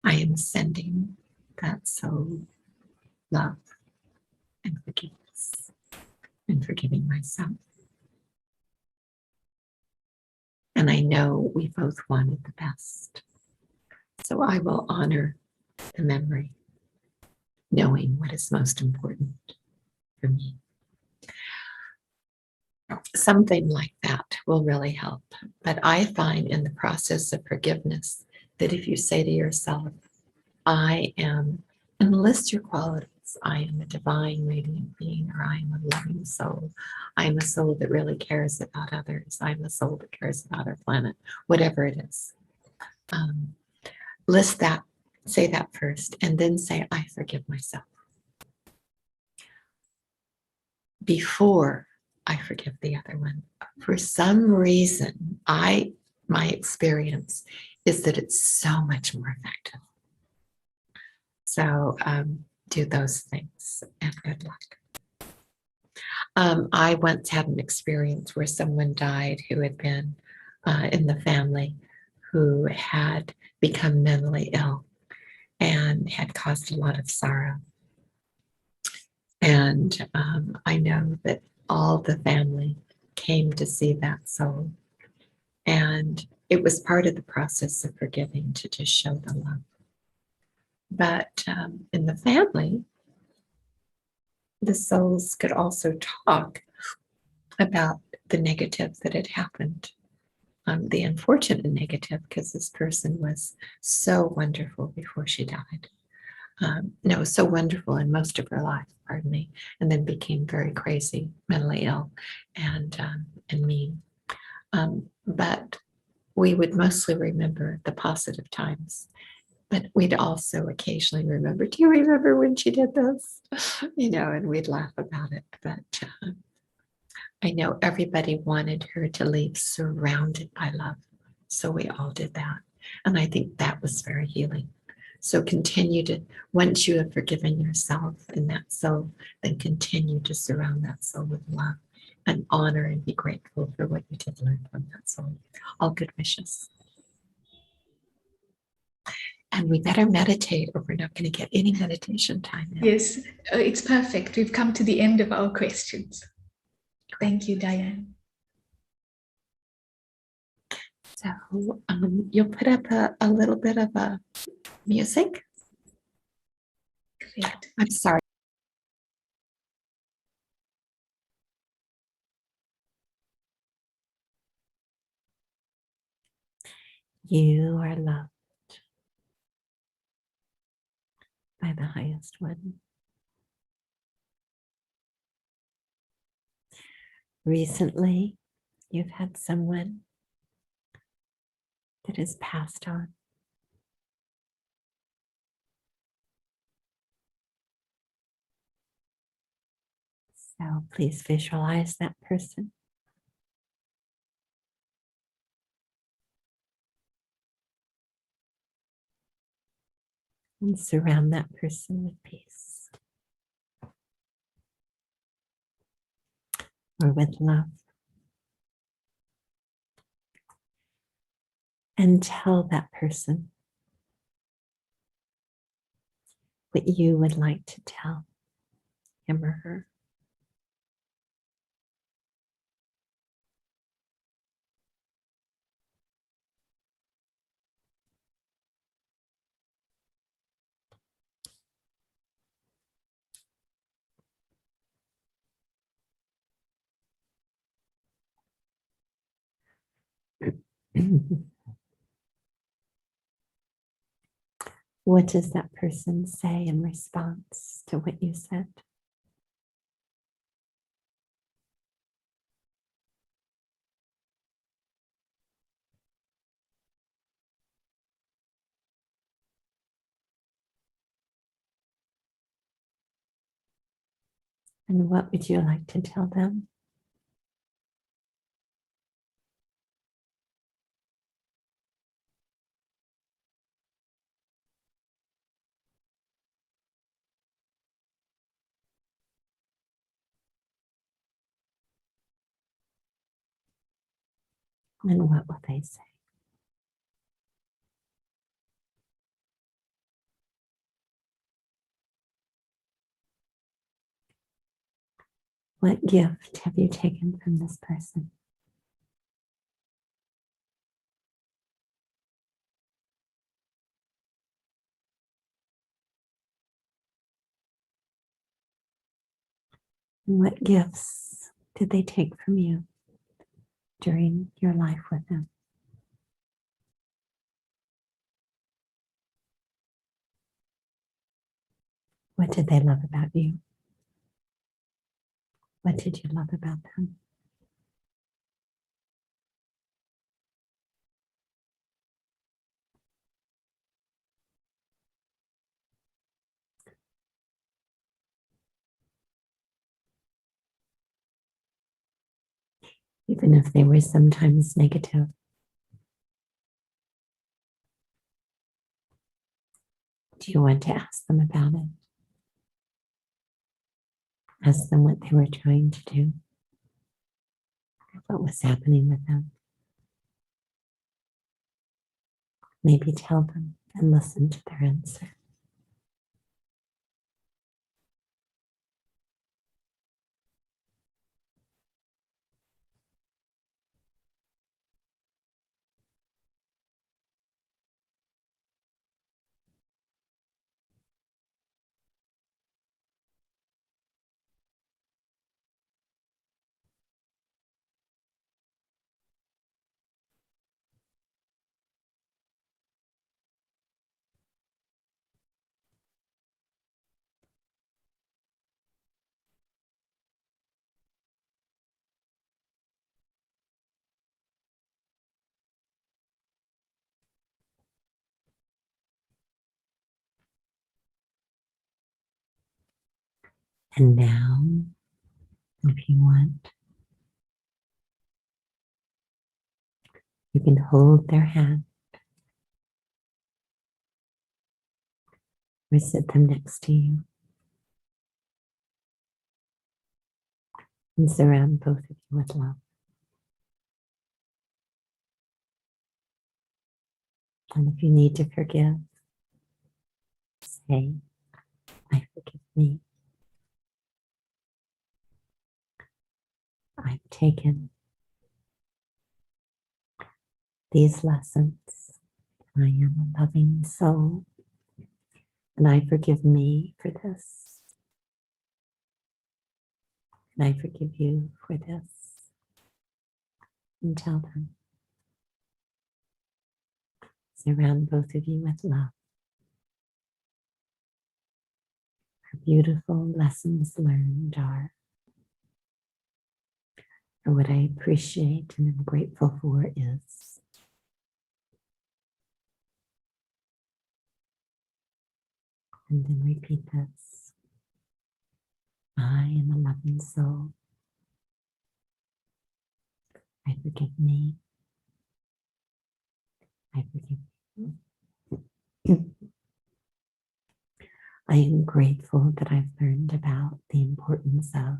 am sending that soul love and forgiveness, and forgiving myself. And I know we both wanted the best. So I will honor the memory, knowing what is most important for me. Something like that will really help. But I find in the process of forgiveness that if you say to yourself, I am, and list your qualities, I am a divine radiant being, or I am a loving soul. I am a soul that really cares about others. I'm a soul that cares about our planet, whatever it is. List that, say that first, and then say, I forgive myself. Before I forgive the other one. For some reason, my experience is that it's so much more effective. So do those things, and good luck. I once had an experience where someone died who had been in the family who had become mentally ill and had caused a lot of sorrow. And I know that all the family came to see that soul. And it was part of the process of forgiving to just show the love. But in the family, the souls could also talk about the negative that had happened, the unfortunate negative, because this person was so wonderful before she died. No, so wonderful in most of her life, pardon me, and then became very crazy, mentally ill, and mean. But we would mostly remember the positive times. But we'd also occasionally remember, do you remember when she did this? And we'd laugh about it. But I know everybody wanted her to leave surrounded by love. So we all did that. And I think that was very healing. So continue to, once you have forgiven yourself in that soul, then continue to surround that soul with love and honor and be grateful for what you did learn from that soul. All good wishes. And we better meditate or we're not going to get any meditation time in. Yes, it's perfect. We've come to the end of our questions. Thank you, Diane. So you'll put up a little bit of a music. Great. I'm sorry. You are loved by the highest one. Recently, you've had someone that has passed on. So please visualize that person. And surround that person with peace or with love. And tell that person what you would like to tell him or her. What does that person say in response to what you said? And what would you like to tell them? And what will they say? What gift have you taken from this person? And what gifts did they take from you during your life with them? What did they love about you? What did you love about them? Even if they were sometimes negative. Do you want to ask them about it? Ask them what they were trying to do, what was happening with them. Maybe tell them and listen to their answer. And now, if you want, you can hold their hand or sit them next to you and surround both of you with love. And if you need to forgive, say, I forgive me. I've taken these lessons. I am a loving soul, and I forgive me for this. And I forgive you for this. And tell them. Surround both of you with love. Our beautiful lessons learned are, or what I appreciate and am grateful for is, and then repeat this. I am a loving soul. I forgive me. I forgive you. I am grateful that I've learned about the importance of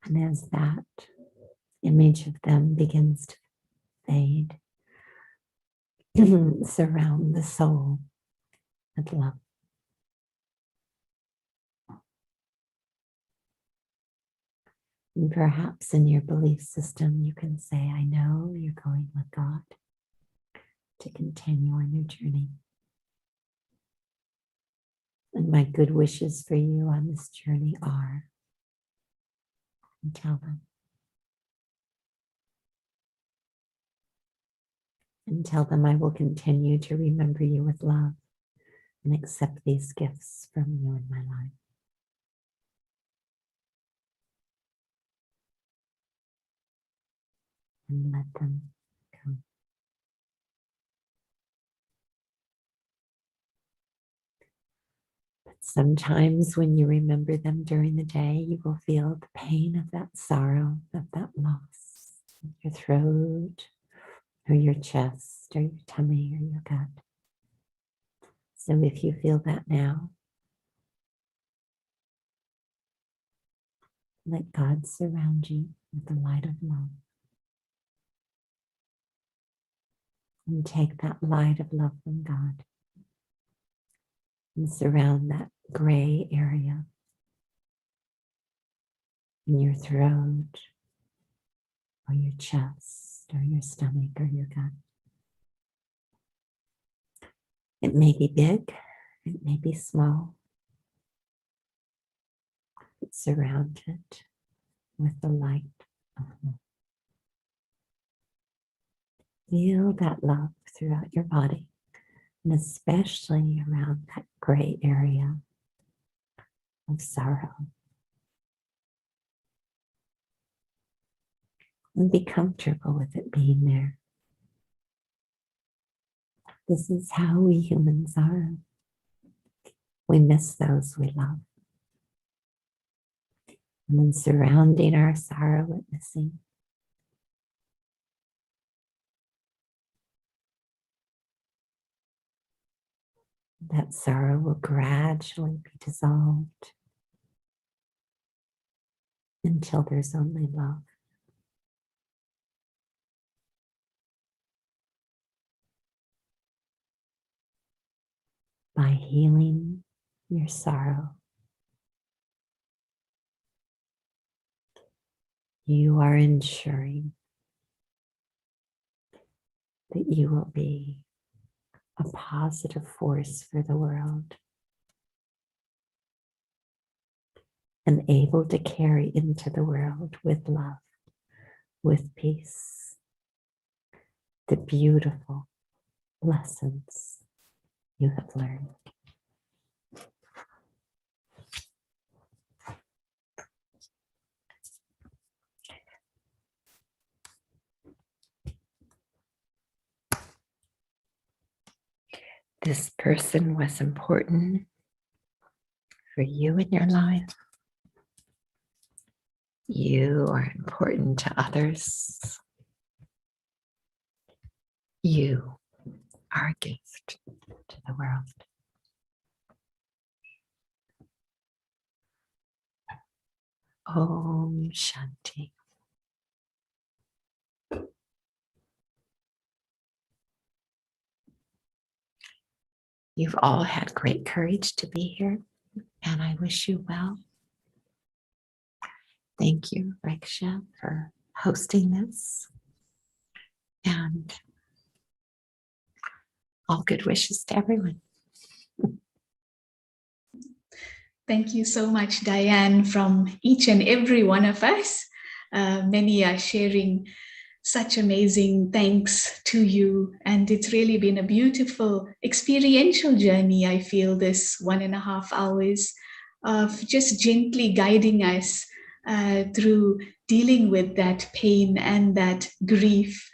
and as that image of them begins to fade, surround the soul with love. And perhaps in your belief system, you can say, I know you're going with God to continue on your journey. And my good wishes for you on this journey are, and tell them. And tell them I will continue to remember you with love and accept these gifts from you in my life. And let them go. But sometimes when you remember them during the day, you will feel the pain of that sorrow, of that loss, in your throat, or your chest, or your tummy, or your gut. So if you feel that now, let God surround you with the light of love. And take that light of love from God and surround that gray area in your throat, or your chest, or your stomach, or your gut. It may be big, it may be small. But surround it with the light of love. Feel that love throughout your body, and especially around that gray area of sorrow. And be comfortable with it being there. This is how we humans are. We miss those we love. And then surrounding our sorrow, witnessing. That sorrow will gradually be dissolved until there's only love. By healing your sorrow, you are ensuring that you will be a positive force for the world and able to carry into the world with love, with peace, the beautiful lessons you have learned. This person was important for you in your life. You are important to others. You are a gift to the world. Om Shanti. You've all had great courage to be here, and I wish you well. Thank you, Raksha, for hosting this. And all good wishes to everyone. Thank you so much, Diane, from each and every one of us. Many are sharing such amazing thanks to you. And it's really been a beautiful experiential journey, I feel, this 1.5 hours of just gently guiding us through dealing with that pain and that grief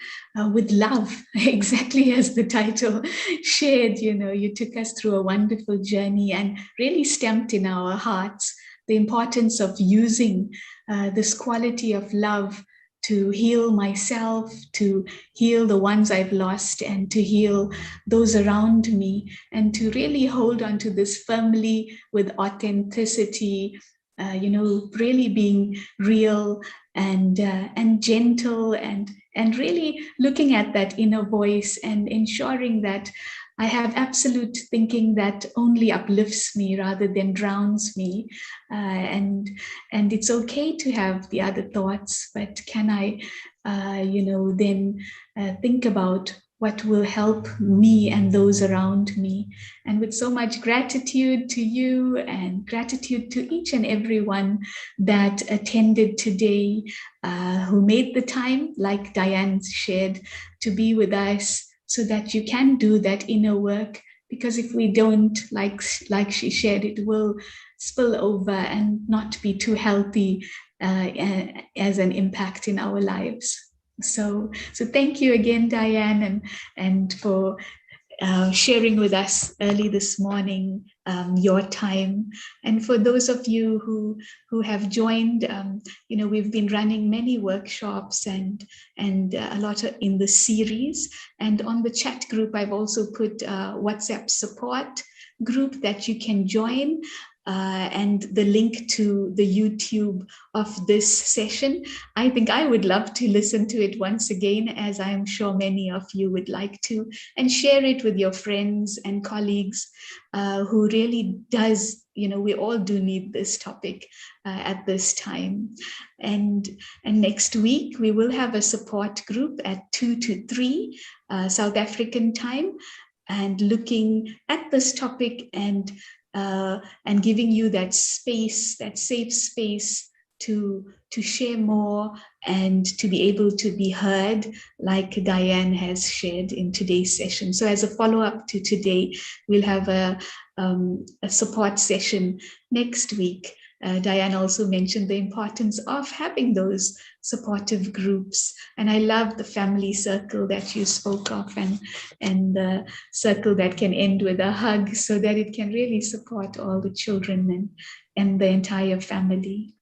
with love, exactly as the title shared. You took us through a wonderful journey and really stamped in our hearts the importance of using this quality of love to heal myself, to heal the ones I've lost, and to heal those around me, and to really hold on to this firmly with authenticity, really being real and gentle, and really looking at that inner voice and ensuring that I have absolute thinking that only uplifts me rather than drowns me. And it's okay to have the other thoughts, but can I, then think about what will help me and those around me. And with so much gratitude to you and gratitude to each and everyone that attended today, who made the time, like Diane shared, to be with us so that you can do that inner work. Because if we don't, like she shared, it will spill over and not be too healthy as an impact in our lives. So thank you again, Diane, and for sharing with us early this morning your time. And for those of you who have joined, we've been running many workshops and a lot in the series. And on the chat group, I've also put WhatsApp support group that you can join. And the link to the YouTube of this session. I think I would love to listen to it once again, as I'm sure many of you would like to, and share it with your friends and colleagues who really does, we all do need this topic at this time. And next week, we will have a support group at 2 to 3 South African time, and looking at this topic and giving you that space, that safe space to share more and to be able to be heard, like Diane has shared in today's session. So as a follow-up to today, we'll have a support session next week. Diane also mentioned the importance of having those supportive groups. And I love the family circle that you spoke of, and the circle that can end with a hug, so that it can really support all the children and the entire family.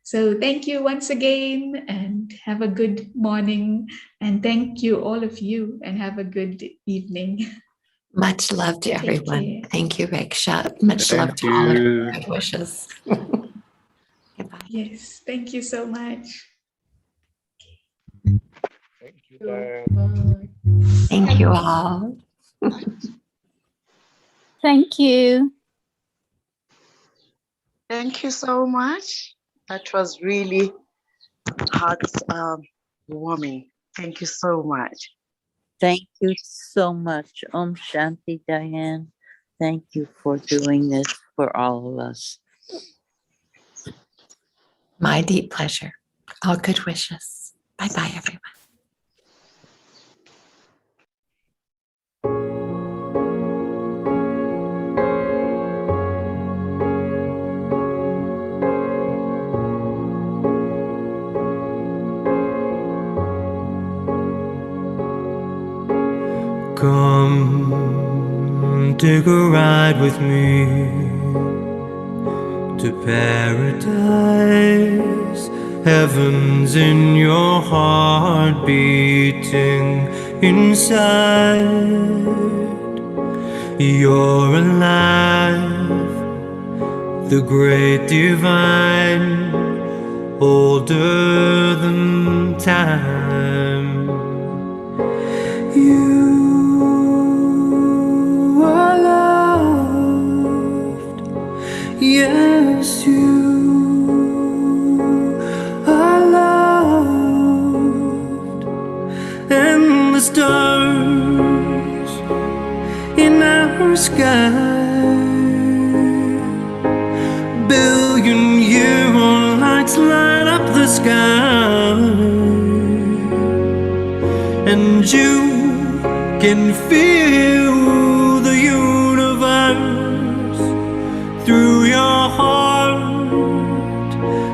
So thank you once again, and have a good morning. And thank you, all of you, and have a good evening. Much love to Take everyone. care. Thank you, Raksha. Much love Thank to all of you. your good wishes. Goodbye. Yes, thank you so much. Thank you, Diane. Thank you all. Thank you. Thank you so much. That was really heart warming. Thank you so much. Thank you so much. Om Shanti, Diane. Thank you for doing this for all of us. My deep pleasure. All good wishes. Bye-bye, everyone. Come, take a ride with me to paradise. Heaven's in your heart beating inside. You're alive, the great divine, older than time. You are loved, yes, you are loved, and the stars in our sky, billion-year-old lights light up the sky, and you can feel the universe through your heart,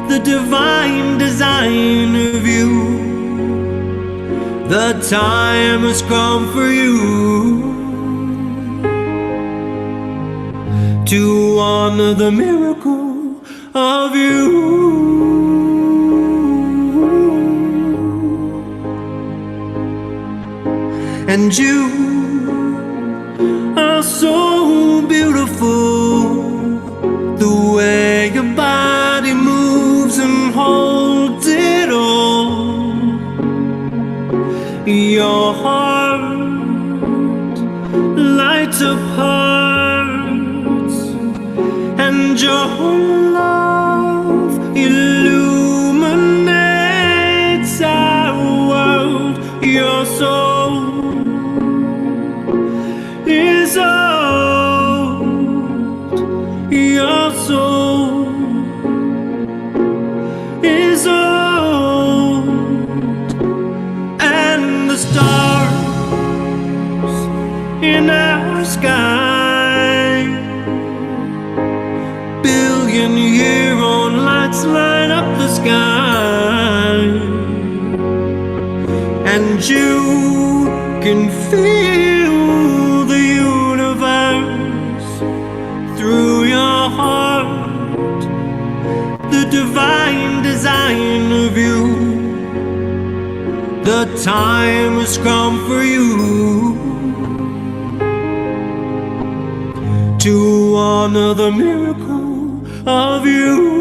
the divine design of you. The time has come for you to honor the miracle of you. And you are so beautiful, the way your body moves and holds it all. Your heart lights up hearts, and your love illuminates our world. Your soul is old, your soul is old, and the stars in our sky, billion-year-old lights light up the sky, and you can feel the universe through your heart, the divine design of you. The time has come for you to honor the miracle of you.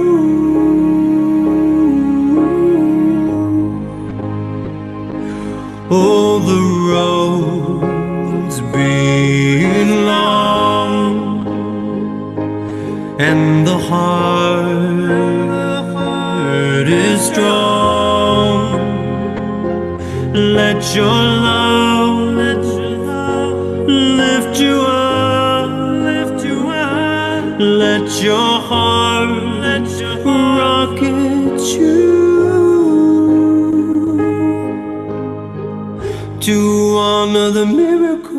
Oh, the road's been long, and the heart is strong. Let your love lift you up, let your heart rocket you to honor the miracle